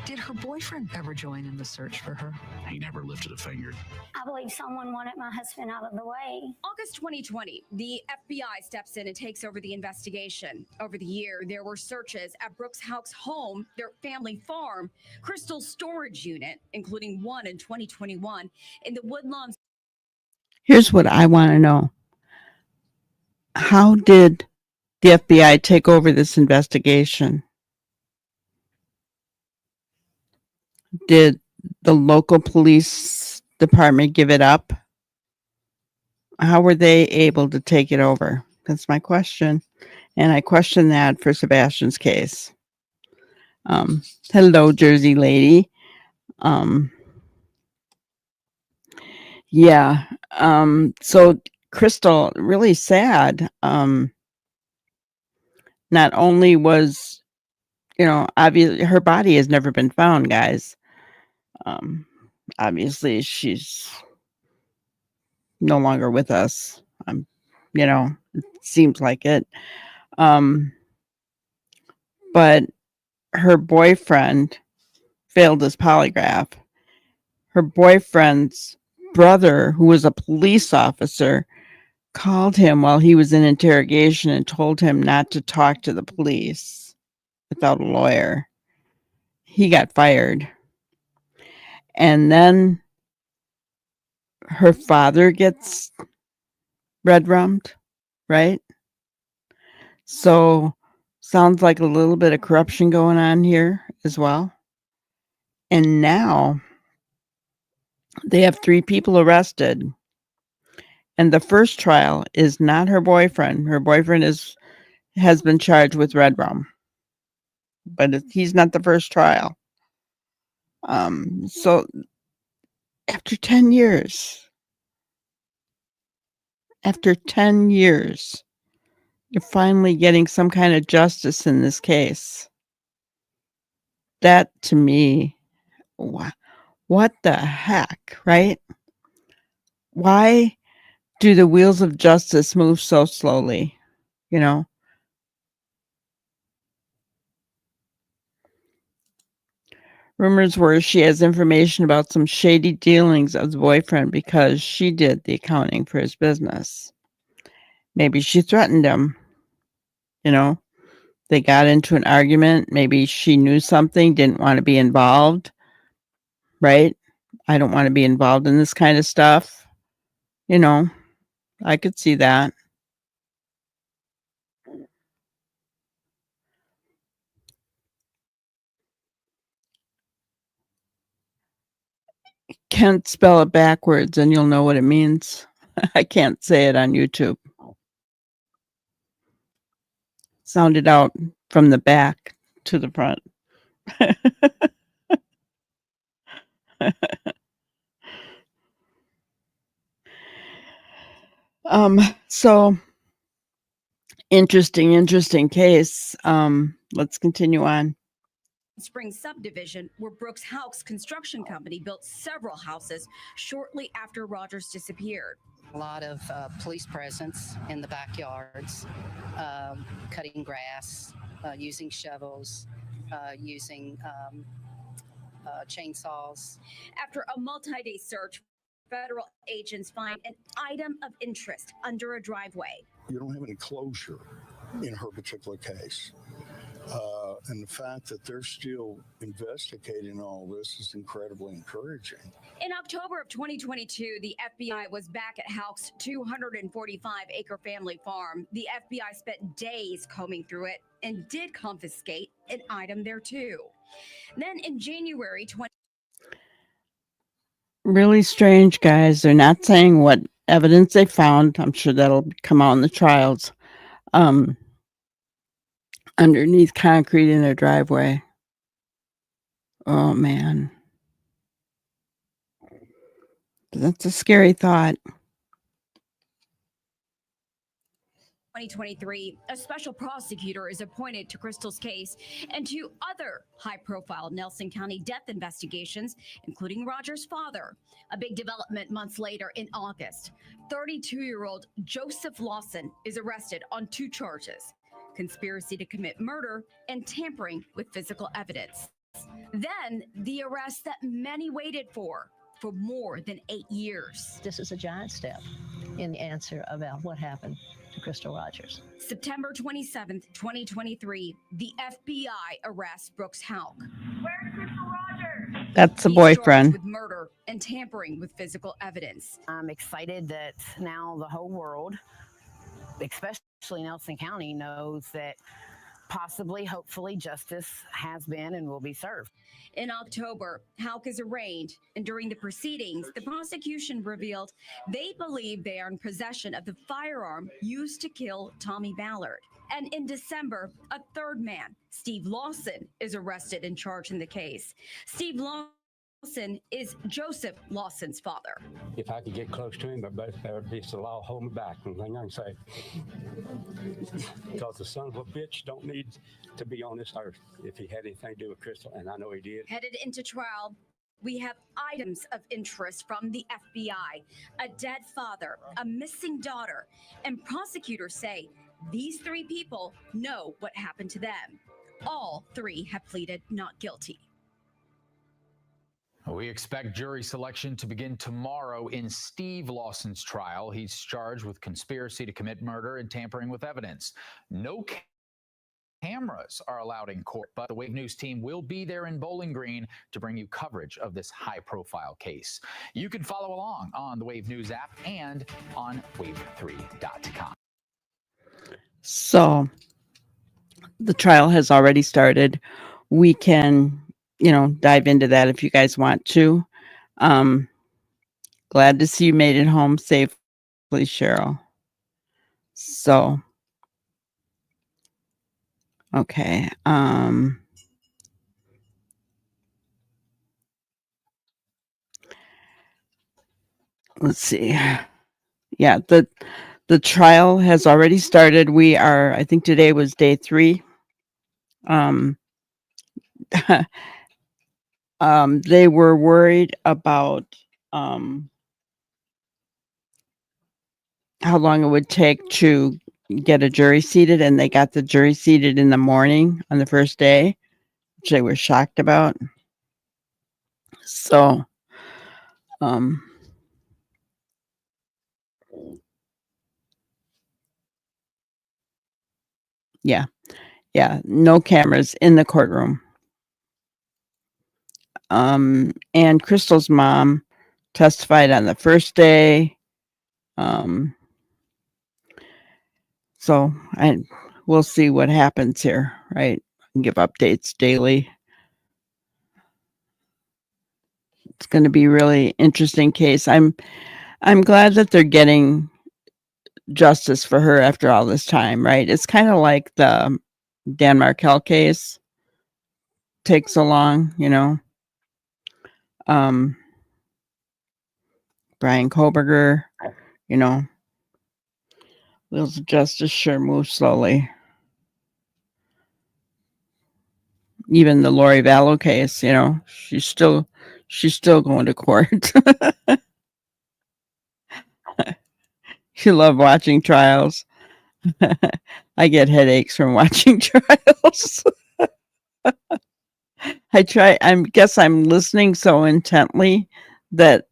Did her boyfriend ever join in the search for her? He never lifted a finger. I believe someone wanted my husband out of the way. August 2020, the FBI steps in and takes over the investigation. Over the year, there were searches at Brooks Houck's home, their family farm, Crystal's storage unit, including one in 2021 in the Woodlawn. Here's what I want to know. How did the FBI take over this investigation? Did the local police department give it up? How were they able to take it over? That's my question. And I question that for Sebastian's case. Hello, Jersey lady. Yeah. So Crystal, really sad. Not only was, obviously her body has never been found, guys. Obviously she's no longer with us. It seems like it. But her boyfriend failed his polygraph. Her boyfriend's brother, who was a police officer, called him while he was in interrogation and told him not to talk to the police without a lawyer. He got fired. And then her father gets red-rummed, right? So sounds like a little bit of corruption going on here as well. And now they have 3 people arrested. And the first trial is not her boyfriend. Her boyfriend has been charged with red rum. But he's not the first trial. So after 10 years, you're finally getting some kind of justice in this case. That, to me, what the heck, right? Why do the wheels of justice move so slowly? Rumors were she has information about some shady dealings of the boyfriend because she did the accounting for his business. Maybe she threatened him. They got into an argument. Maybe she knew something, didn't want to be involved, right? I don't want to be involved in this kind of stuff. I could see that. Can't spell it backwards and you'll know what it means. I can't say it on YouTube. Sound it out from the back to the front. So interesting case. Let's continue on. Spring subdivision, where Brooks Houck's construction company built several houses shortly after Rogers disappeared. A lot of police presence in the backyards, cutting grass, using shovels, using chainsaws. After a multi-day search, federal agents find an item of interest under a driveway. You don't have any closure in her particular case. And the fact that they're still investigating all this is incredibly encouraging. In October of 2022, the FBI was back at Houck's 245-acre family farm. The FBI spent days combing through it and did confiscate an item there too. Then in January Really strange, guys. They're not saying what evidence they found. I'm sure that'll come out in the trials. Underneath concrete in their driveway. Oh, man. That's a scary thought. 2023, a special prosecutor is appointed to Crystal's case and to other high-profile Nelson County death investigations, including Rogers' father. A big development months later in August. 32-year-old Joseph Lawson is arrested on 2 charges: conspiracy to commit murder and tampering with physical evidence. Then the arrest that many waited for more than 8 years. This is a giant step in the answer about what happened to Crystal Rogers. September 27th, 2023, the FBI arrests Brooks Houck. Where's Crystal Rogers? That's the He's charged boyfriend. with murder and tampering with physical evidence. I'm excited that now the whole world, especially Nelson County, knows that possibly, hopefully, justice has been and will be served. In October, Houck is arraigned, and during the proceedings, the prosecution revealed they believe they are in possession of the firearm used to kill Tommy Ballard. And in December, a third man, Steve Lawson, is arrested and charged in the case. Steve Lawson is Joseph Lawson's father. If I could get close to him, but both there would be the law hold me back. One thing I can say, because the son of a bitch don't need to be on this earth if he had anything to do with Crystal, and I know he did. Headed into trial, we have items of interest from the FBI, a dead father, a missing daughter, and prosecutors say these three people know what happened to them. All three have pleaded not guilty. We expect jury selection to begin tomorrow in Steve Lawson's trial. He's charged with conspiracy to commit murder and tampering with evidence. No cameras are allowed in court, but the Wave News team will be there in Bowling Green to bring you coverage of this high-profile case. You can follow along on the Wave News app and on wave3.com. So the trial has already started. We can, dive into that if you guys want to. Glad to see you made it home safely, Cheryl. So, okay. Let's see. Yeah, the trial has already started. I think today was day 3. They were worried about how long it would take to get a jury seated, and they got the jury seated in the morning on the first day, which they were shocked about. So, yeah, no cameras in the courtroom. And Crystal's mom testified on the first day. So we'll see what happens here, right? And give updates daily. It's going to be a really interesting case. I'm glad that they're getting justice for her after all this time, right? It's kind of like the Dan Markel case takes so long, Brian Koberger, wheels of justice sure move slowly. Even the Lori Vallow case, she's still going to court. You love watching trials. I get headaches from watching trials. I guess I'm listening so intently that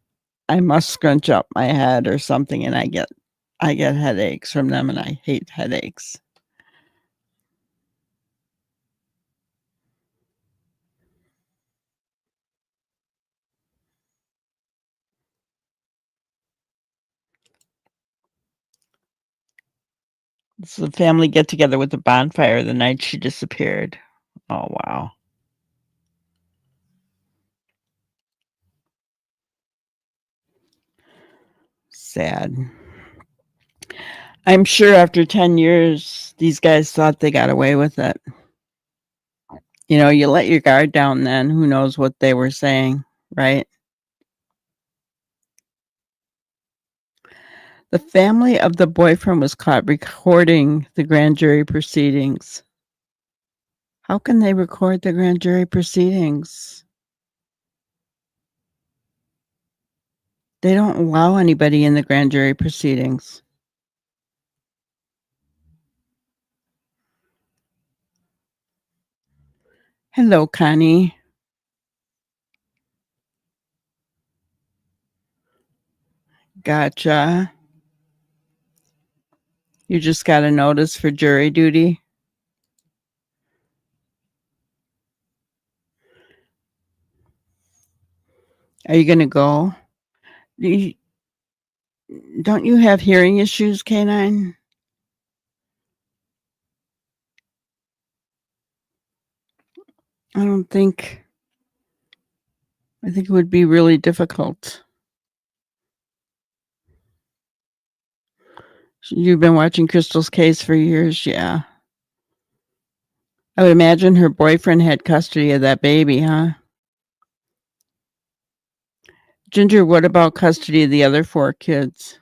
I must scrunch up my head or something, and I get headaches from them, and I hate headaches. It's a family get together with a bonfire the night she disappeared. Oh, wow. Sad. I'm sure after 10 years, these guys thought they got away with it. You let your guard down then. Who knows what they were saying, right? The family of the boyfriend was caught recording the grand jury proceedings. How can they record the grand jury proceedings? They don't allow anybody in the grand jury proceedings. Hello, Connie. Gotcha. You just got a notice for jury duty? Are you going to go? Don't you have hearing issues, K9? I think it would be really difficult. You've been watching Crystal's case for years, yeah. I would imagine her boyfriend had custody of that baby, huh? Ginger, what about custody of the other 4 kids?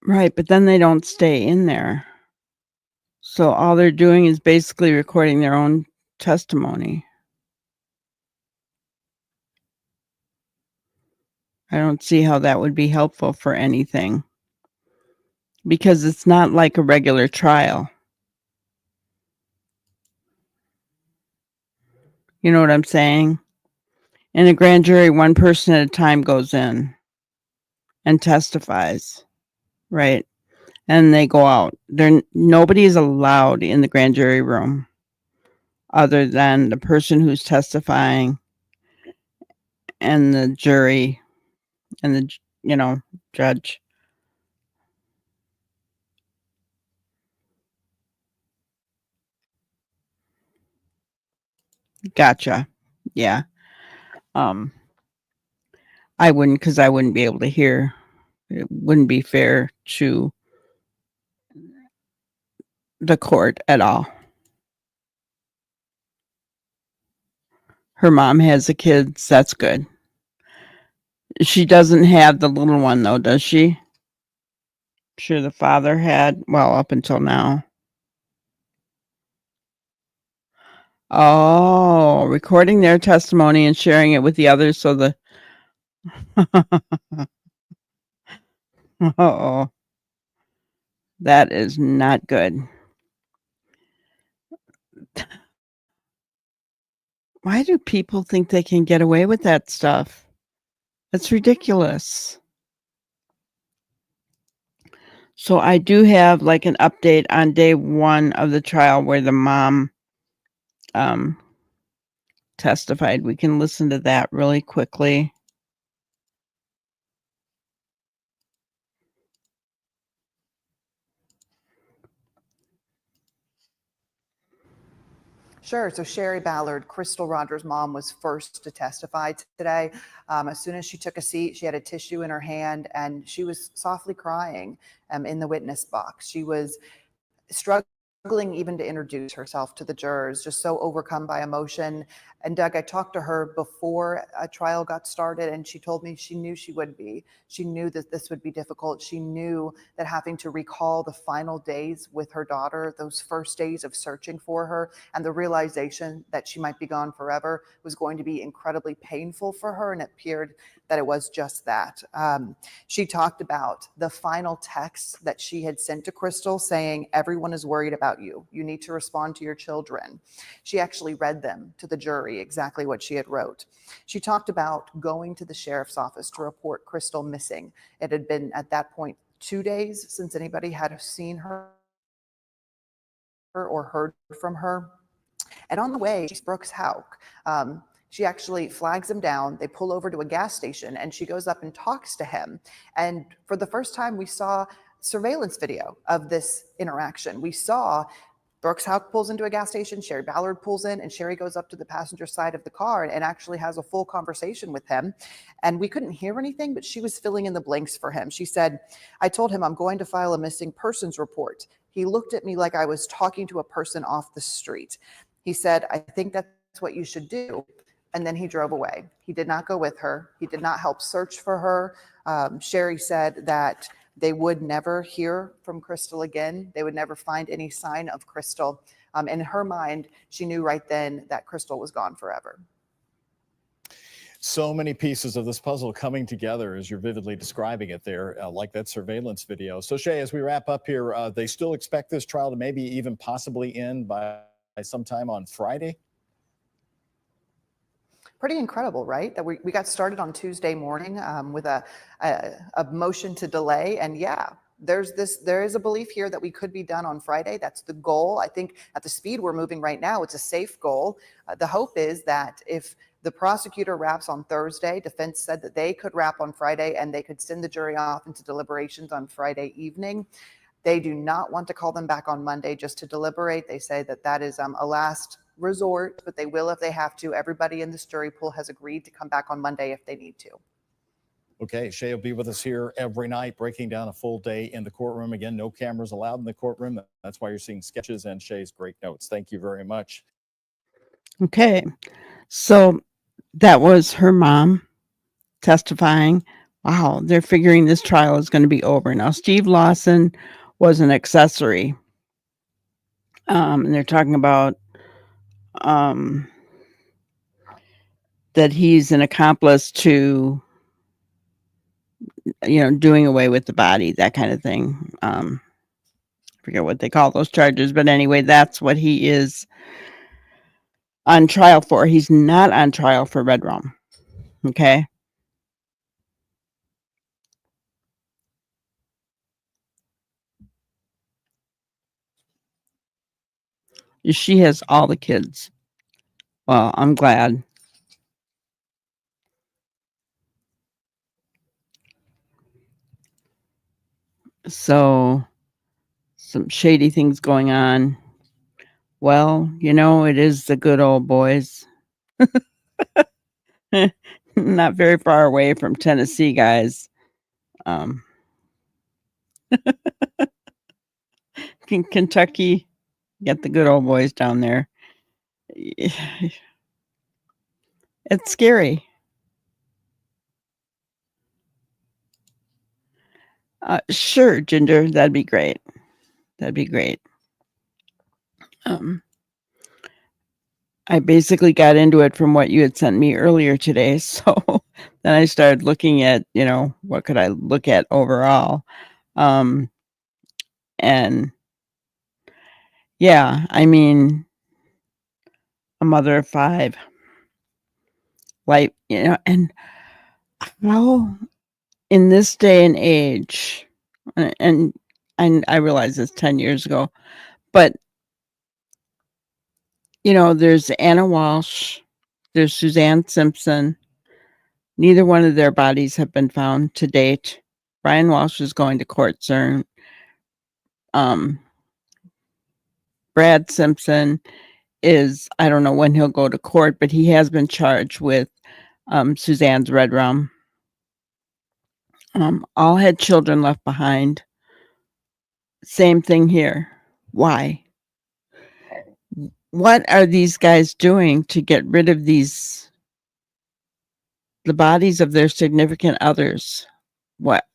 Right, but then they don't stay in there. So all they're doing is basically recording their own testimony. I don't see how that would be helpful for anything. Because it's not like a regular trial. You know what I'm saying? In a grand jury, one person at a time goes in and testifies, right? And they go out. Nobody is allowed in the grand jury room other than the person who's testifying and the jury and the judge. Gotcha. Yeah. I wouldn't, because I wouldn't be able to hear. It wouldn't be fair to the court at all. Her mom has the kids. That's good. She doesn't have the little one, though, does she? Sure, the father had, well, up until now. Oh, recording their testimony and sharing it with the others so the... Uh-oh. That is not good. Why do people think they can get away with that stuff? That's ridiculous. So I do have like an update on day 1 of the trial where the mom testified. We can listen to that really quickly. Sure. So Sherry Ballard, Crystal Rogers' mom, was first to testify today. As soon as she took a seat, she had a tissue in her hand and she was softly crying in the witness box. She was struggling even to introduce herself to the jurors, just so overcome by emotion. And Doug, I talked to her before a trial got started and she told me she knew she would be. She knew that this would be difficult. She knew that having to recall the final days with her daughter, those first days of searching for her, and the realization that she might be gone forever was going to be incredibly painful for her, and it appeared that it was just that. She talked about the final text that she had sent to Crystal saying, "Everyone is worried about you. You need to respond to your children." She actually read them to the jury, exactly what she had wrote. She talked about going to the sheriff's office to report Crystal missing. It had been at that point 2 days since anybody had seen her or heard from her. And on the way, she's Brooks Hauk. She actually flags him down. They pull over to a gas station and she goes up and talks to him. And for the first time, we saw surveillance video of this interaction. We saw Brooks Hauk pulls into a gas station, Sherry Ballard pulls in, and Sherry goes up to the passenger side of the car and actually has a full conversation with him. And we couldn't hear anything, but she was filling in the blanks for him. She said, "I told him I'm going to file a missing persons report. He looked at me like I was talking to a person off the street. He said, I think that's what you should do." And then he drove away. He did not go with her. He did not help search for her. Sherry said that they would never hear from Crystal again. They would never find any sign of Crystal. In her mind, she knew right then that Crystal was gone forever. So many pieces of this puzzle coming together as you're vividly describing it there, like that surveillance video. So Shay, as we wrap up here, they still expect this trial to maybe even possibly end by sometime on Friday? Pretty incredible, right? That we got started on Tuesday morning with a motion to delay. And yeah, there is a belief here that we could be done on Friday. That's the goal. I think at the speed we're moving right now, it's a safe goal. The hope is that if the prosecutor wraps on Thursday, defense said that they could wrap on Friday and they could send the jury off into deliberations on Friday evening. They do not want to call them back on Monday just to deliberate. They say that that is a last resort, but they will if they have to. Everybody in this jury pool has agreed to come back on Monday if they need to. Okay, Shay will be with us here every night, breaking down a full day in the courtroom. Again, no cameras allowed in the courtroom. That's why you're seeing sketches and Shay's great notes. Thank you very much. Okay, so that was her mom testifying. Wow, they're figuring this trial is going to be over. Now, Steve Lawson was an accessory. And they're talking about that he's an accomplice to, doing away with the body, that kind of thing. I forget what they call those charges, but anyway, that's what he is on trial for. He's not on trial for Red Rum. Okay. She has all the kids. Well, I'm glad. So, some shady things going on. Well, it is the good old boys. Not very far away from Tennessee, guys. Kentucky, get the good old boys down there. It's scary. Sure, Ginger, that'd be great. That'd be great. I basically got into it from what you had sent me earlier today. So then I started looking at, what could I look at overall? And yeah, I mean, a mother of 5, like, and how in this day and age, and I realize it's 10 years ago, but there's Anna Walsh, there's Suzanne Simpson. Neither one of their bodies have been found to date. Brian Walsh is going to court soon. Brad Simpson is, I don't know when he'll go to court, but he has been charged with Suzanne's Red Rum. All had children left behind. Same thing here. Why? What are these guys doing to get rid of the bodies of their significant others? What?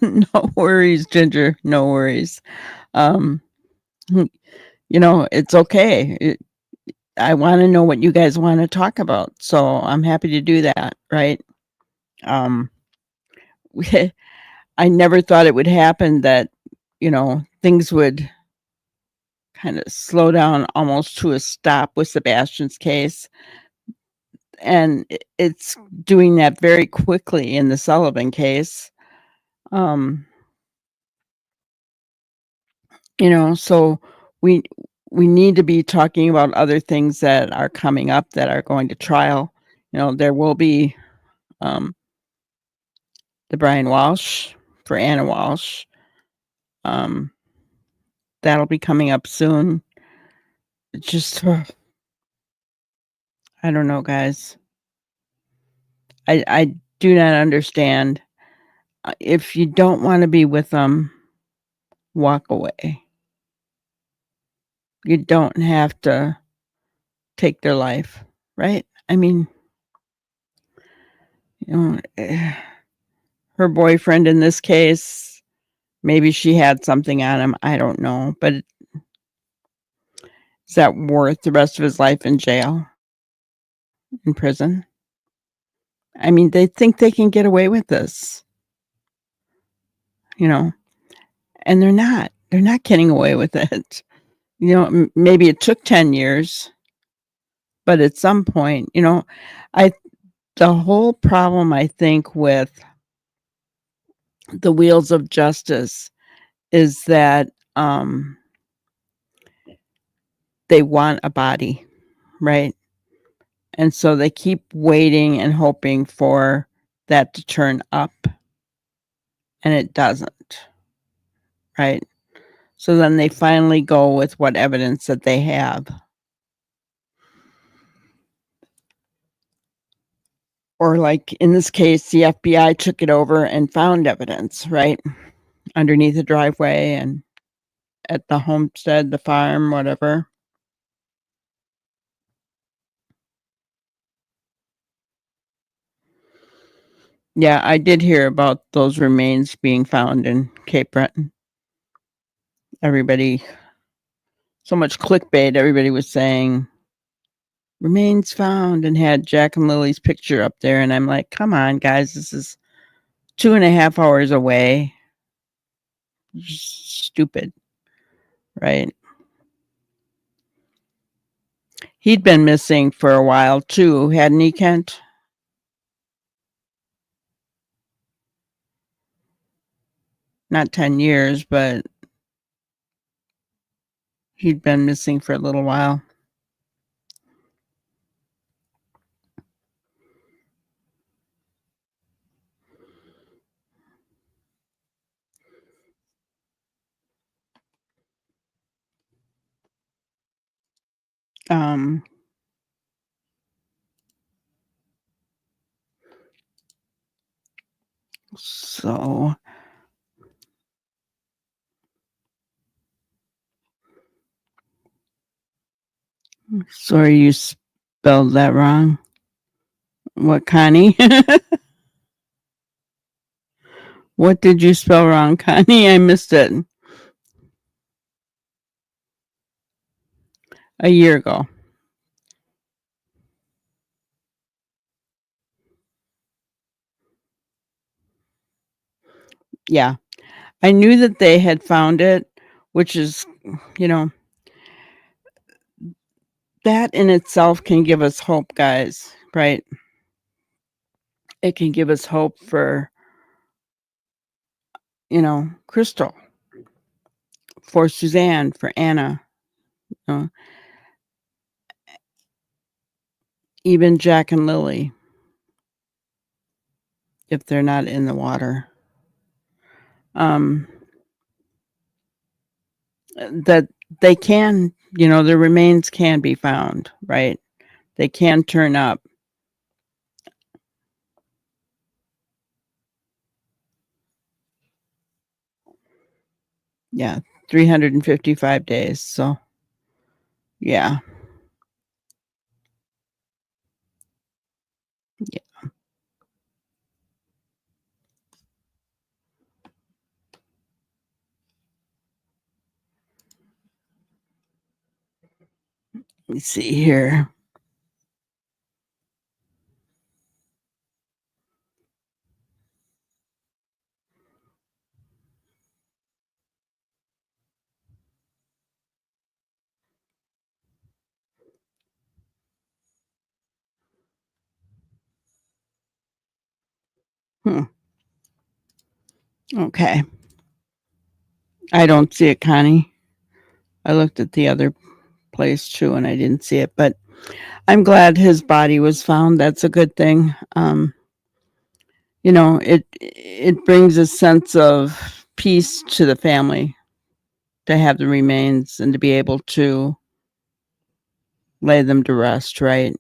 No worries, Ginger. No worries. It's okay. I want to know what you guys want to talk about, so I'm happy to do that, right? I never thought it would happen that, things would kind of slow down almost to a stop with Sebastian's case. And it's doing that very quickly in the Sullivan case. So we need to be talking about other things that are coming up that are going to trial. There will be the Brian Walsh for Anna Walsh. That'll be coming up soon. Just, I don't know, guys. I do not understand. If you don't want to be with them, walk away. You don't have to take their life, right? I mean, her boyfriend in this case, maybe she had something on him. I don't know. But is that worth the rest of his life in jail, in prison? I mean, they think they can get away with this, and they're not. They're not getting away with it. Maybe it took 10 years, but at some point, the whole problem, I think, with the wheels of justice is that they want a body, right? And so they keep waiting and hoping for that to turn up, and it doesn't, right? So then they finally go with what evidence that they have. Or like in this case, the FBI took it over and found evidence, right? Underneath the driveway and at the homestead, the farm, whatever. Yeah, I did hear about those remains being found in Cape Breton. Everybody, so much clickbait, everybody was saying, remains found, and had Jack and Lily's picture up there. And I'm like, come on, guys, this is 2.5 hours away. Stupid, right? He'd been missing for a while too, hadn't he, Kent? Not 10 years, but he'd been missing for a little while. So sorry you spelled that wrong. What, Connie? What did you spell wrong, Connie? I missed it. A year ago. Yeah. I knew that they had found it, which is, that in itself can give us hope, guys, right? It can give us hope for, Crystal, for Suzanne, for Anna, even Jack and Lily, if they're not in the water. That they can, their remains can be found, right? They can turn up. Yeah, 355 days. So, yeah. Yeah. Let me see here. Okay. I don't see it, Connie. I looked at the other place too, and I didn't see it, but I'm glad his body was found. That's a good thing. It brings a sense of peace to the family to have the remains and to be able to lay them to rest, right?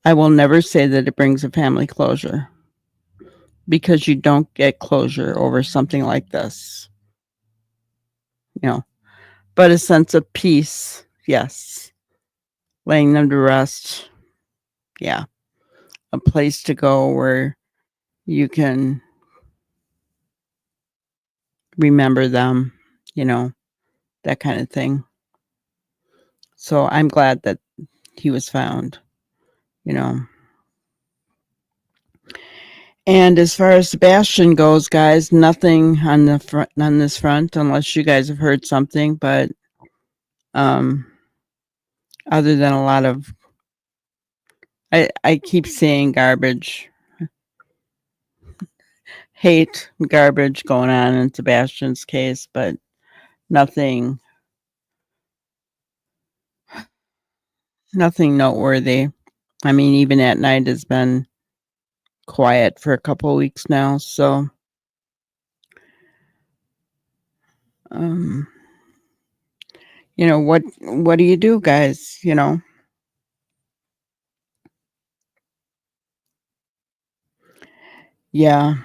I will never say that it brings a family closure, because you don't get closure over something like this, but a sense of peace, yes. laying them to rest. Yeah. A place to go where you can remember them, that kind of thing. So I'm glad that he was found, you know. And as far as Sebastian goes, guys, nothing on this front, unless you guys have heard something. But other than a lot of, I keep saying garbage, hate, garbage going on in Sebastian's case, but nothing noteworthy. I mean, even at night has been quiet for a couple of weeks now. So, what do you do, guys? Yeah.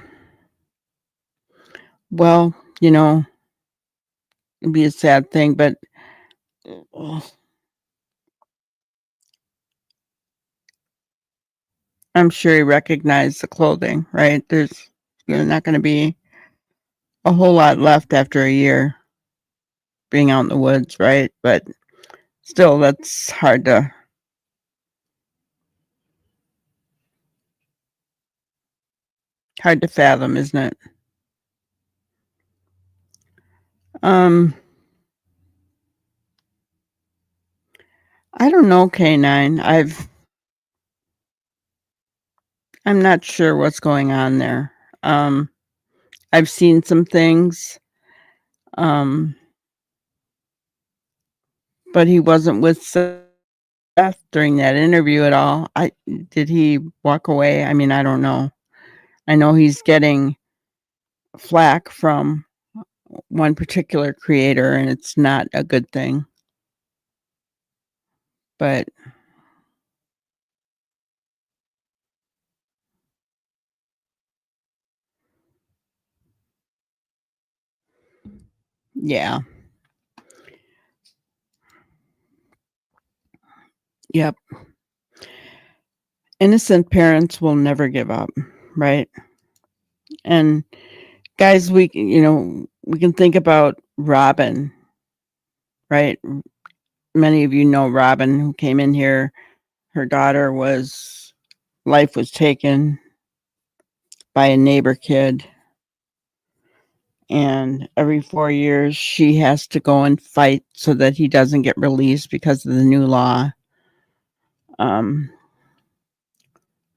Well, it'd be a sad thing, but I'm sure he recognized the clothing, right? There's not going to be a whole lot left after a year being out in the woods, right? But still, that's hard to fathom, isn't it? I don't know, K9. I'm not sure what's going on there. I've seen some things. But he wasn't with Seth during that interview at all. Did he walk away? I mean, I don't know. I know he's getting flack from one particular creator, and it's not a good thing. But yeah. Yep. Innocent parents will never give up, right? And guys, we can think about Robin, right? Many of you know Robin, who came in here. Her daughter life was taken by a neighbor kid. And every 4 years, she has to go and fight so that he doesn't get released because of the new law.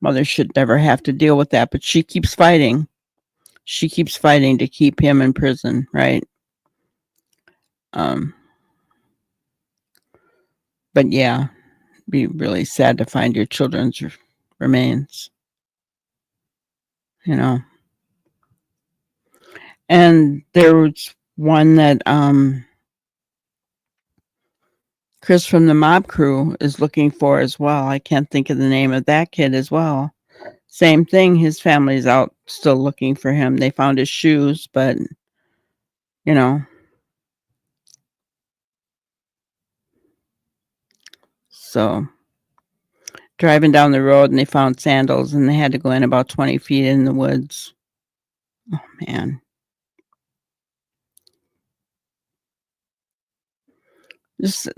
Mother should never have to deal with that, but she keeps fighting. She keeps fighting to keep him in prison, right? But yeah, it'd be really sad to find your children's remains, And there was one that Chris from the mob crew is looking for as well. I can't think of the name of that kid as well. Same thing. His family's out still looking for him. They found his shoes, but so driving down the road and they found sandals and they had to go in about 20 feet in the woods. Oh man. Just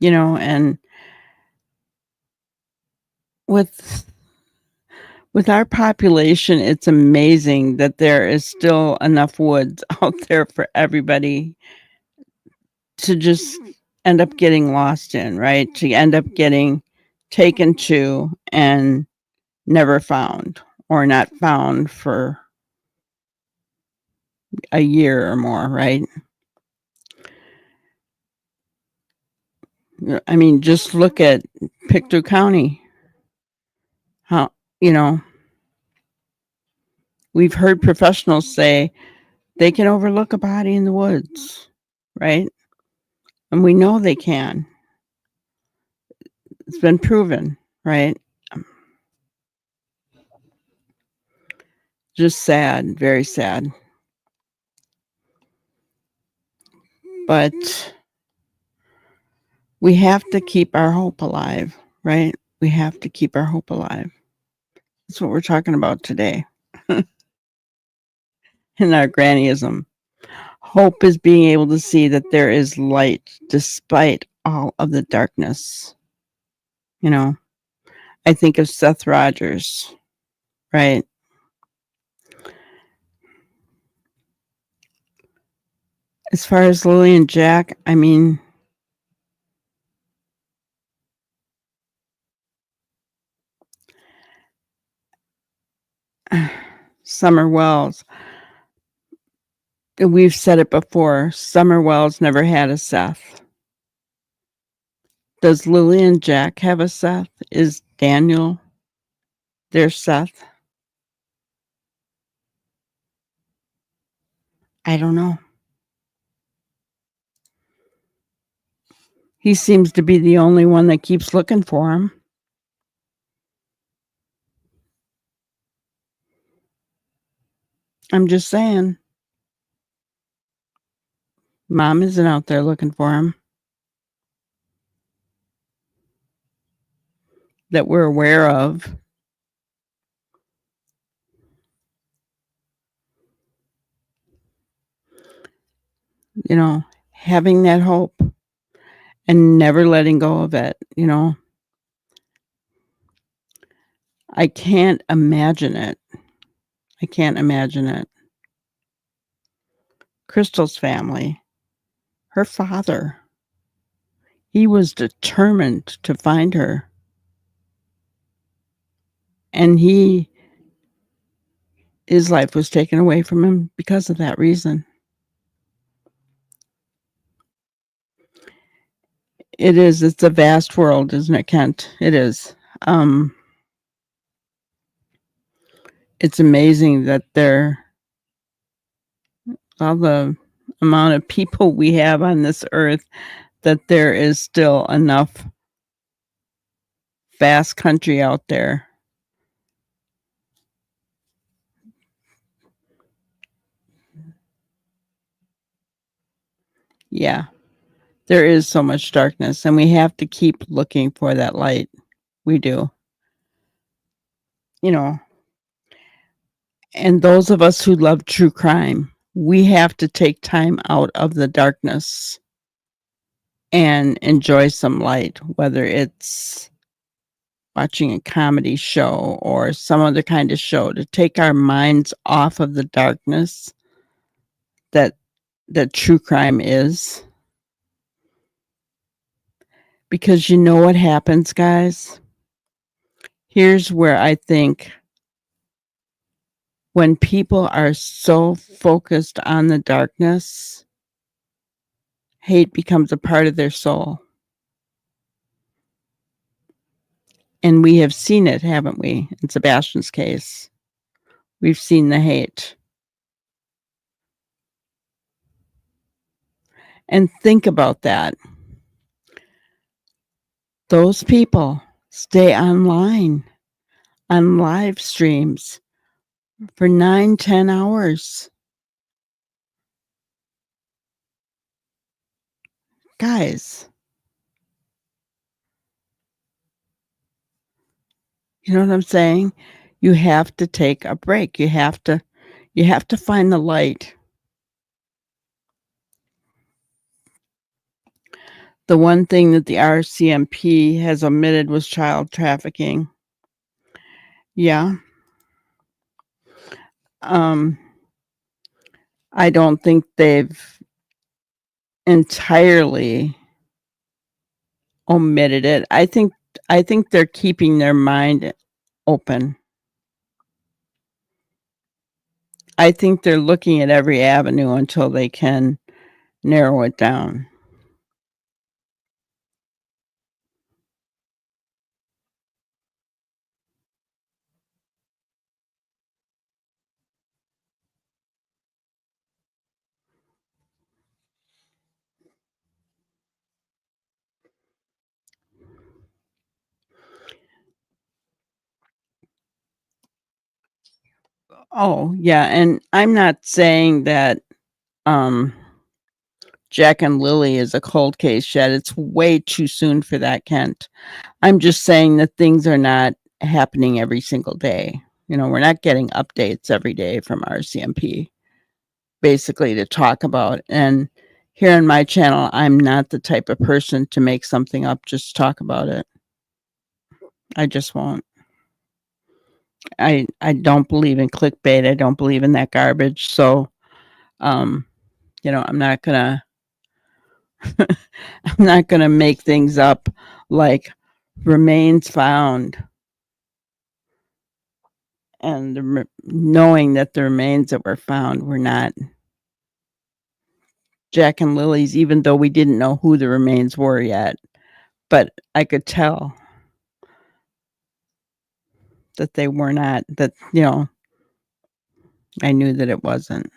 and with our population, it's amazing that there is still enough woods out there for everybody to just end up getting lost in, right? To end up getting taken to and never found, or not found for a year or more, right? I mean, just look at Pictou County. How, we've heard professionals say they can overlook a body in the woods, right? And we know they can. It's been proven, right? Just sad, very sad. But we have to keep our hope alive, right? We have to keep our hope alive. That's what we're talking about today in our grannyism. Hope is being able to see that there is light despite all of the darkness. You know, I think of Seth Rogers, right? As far as Lily and Jack, I mean, Summer Wells, we've said it before, Summer Wells never had a Seth. Does Lily and Jack have a Seth? Is Daniel their Seth? I don't know. He seems to be the only one that keeps looking for him. I'm just saying. Mom isn't out there looking for him. That we're aware of. You know, having that hope and never letting go of it, you know. I can't imagine it. I can't imagine it. Crystal's family, her father, he was determined to find her. And his life was taken away from him because of that reason. It is. It's a vast world, isn't it, Kent? It is. It's amazing that all the amount of people we have on this earth, that there is still enough vast country out there. Yeah, there is so much darkness, and we have to keep looking for that light. We do. You know, and those of us who love true crime, we have to take time out of the darkness and enjoy some light, whether it's watching a comedy show or some other kind of show, to take our minds off of the darkness that true crime is. Because you know what happens, guys? Here's where I think when people are so focused on the darkness, hate becomes a part of their soul. And we have seen it, haven't we? In Sebastian's case, we've seen the hate. And think about that. Those people stay online on live streams for 9-10 hours. Guys, you know what I'm saying? You have to take a break. You have to find the light. The one thing that the RCMP has omitted was child trafficking. Yeah. I don't think they've entirely omitted it. I think they're keeping their mind open. I think they're looking at every avenue until they can narrow it down. Oh, yeah, and I'm not saying that Jack and Lily is a cold case yet. It's way too soon for that, Kent. I'm just saying that things are not happening every single day. You know, we're not getting updates every day from RCMP, basically, to talk about. And here on my channel, I'm not the type of person to make something up just to talk about it. I just won't. I don't believe in clickbait. I don't believe in that garbage. So, I'm not gonna I'm not gonna make things up like remains found, and knowing that the remains that were found were not Jack and Lily's, even though we didn't know who the remains were yet. But I could tell that they were not, that, I knew that it wasn't.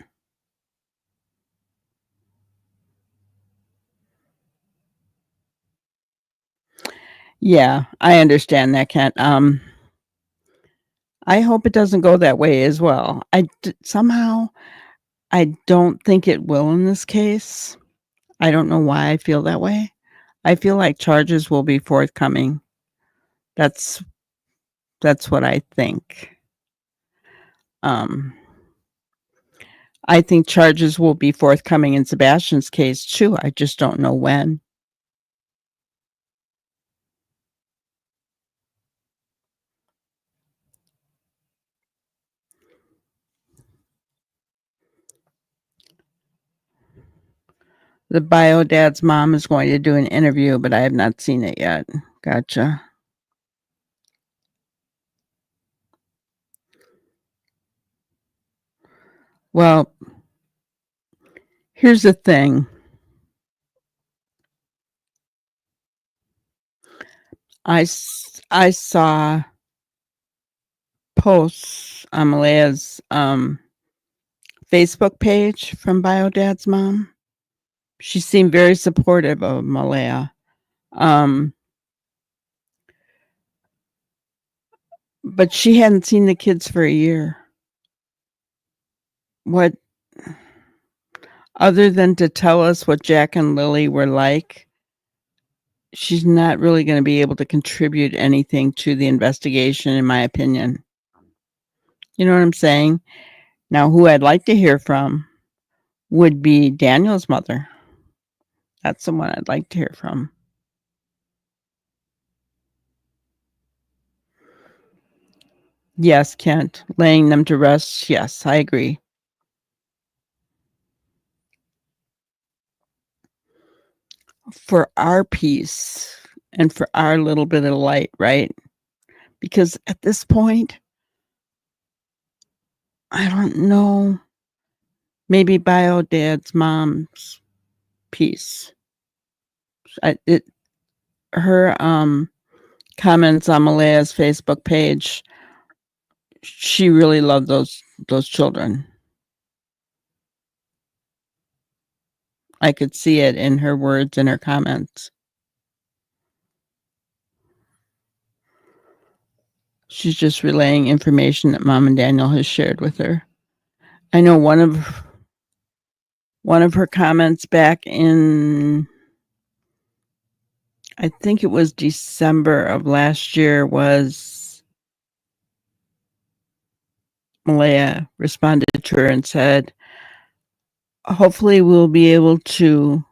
Yeah, I understand that, Kent. I hope it doesn't go that way as well. Somehow, I don't think it will in this case. I don't know why I feel that way. I feel like charges will be forthcoming. That's what I think. I think charges will be forthcoming in Sebastian's case too. I just don't know when. The bio dad's mom is going to do an interview, but I have not seen it yet. Gotcha. Well, here's the thing. I saw posts on Malaya's Facebook page from bio dad's mom. She seemed very supportive of Malaya. But she hadn't seen the kids for a year. What, other than to tell us what Jack and Lily were like, she's not really going to be able to contribute anything to the investigation, in my opinion. You know what I'm saying? Now, who I'd like to hear from would be Daniel's mother. That's the one I'd like to hear from. Yes, Kent, laying them to rest. Yes, I agree. For our peace and for our little bit of light, right? Because at this point, I don't know, maybe bio dad's mom's peace. Her comments on Malaya's Facebook page, she really loved those children. I could see it in her words and her comments. She's just relaying information that Mom and Daniel has shared with her. I know one of her comments back in, I think it was December of last year, was Malaya responded to her and said, hopefully we'll be able to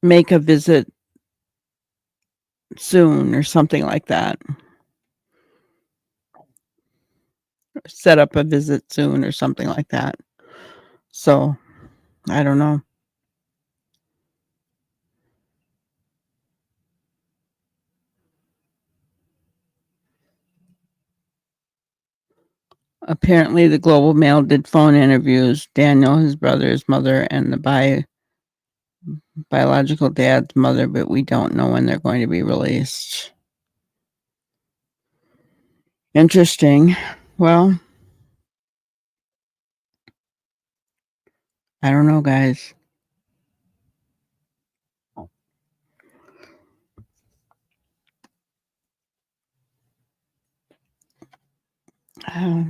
make a visit soon, or something like that. Set up a visit soon or something like that. So, I don't know. Apparently, the Global Mail did phone interviews. Daniel, his brother, his mother, and the biological dad's mother, but we don't know when they're going to be released. Interesting. Well, I don't know, guys.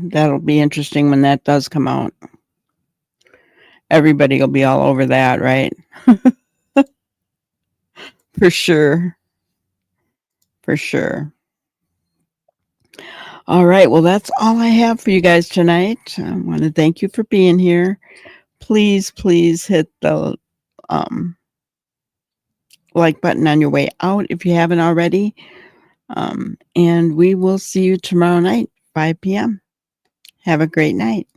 That'll be interesting when that does come out. everybody will be all over that, right? For sure. For sure. All right. Well, that's all I have for you guys tonight. I want to thank you for being here. Please, please hit the like button on your way out if you haven't already. And we will see you tomorrow night, 5 p.m. Have a great night.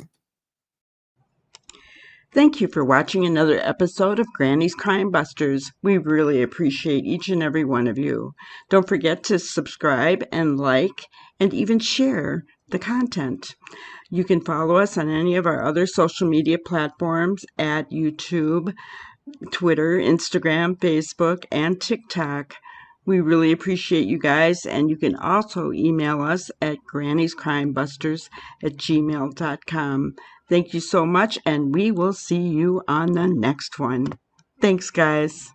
Thank you for watching another episode of Granny's Crime Busters. We really appreciate each and every one of you. Don't forget to subscribe and like and even share the content. You can follow us on any of our other social media platforms at YouTube, Twitter, Instagram, Facebook, and TikTok. We really appreciate you guys, and you can also email us at granniescrimebusters@gmail.com. Thank you so much, and we will see you on the next one. Thanks, guys.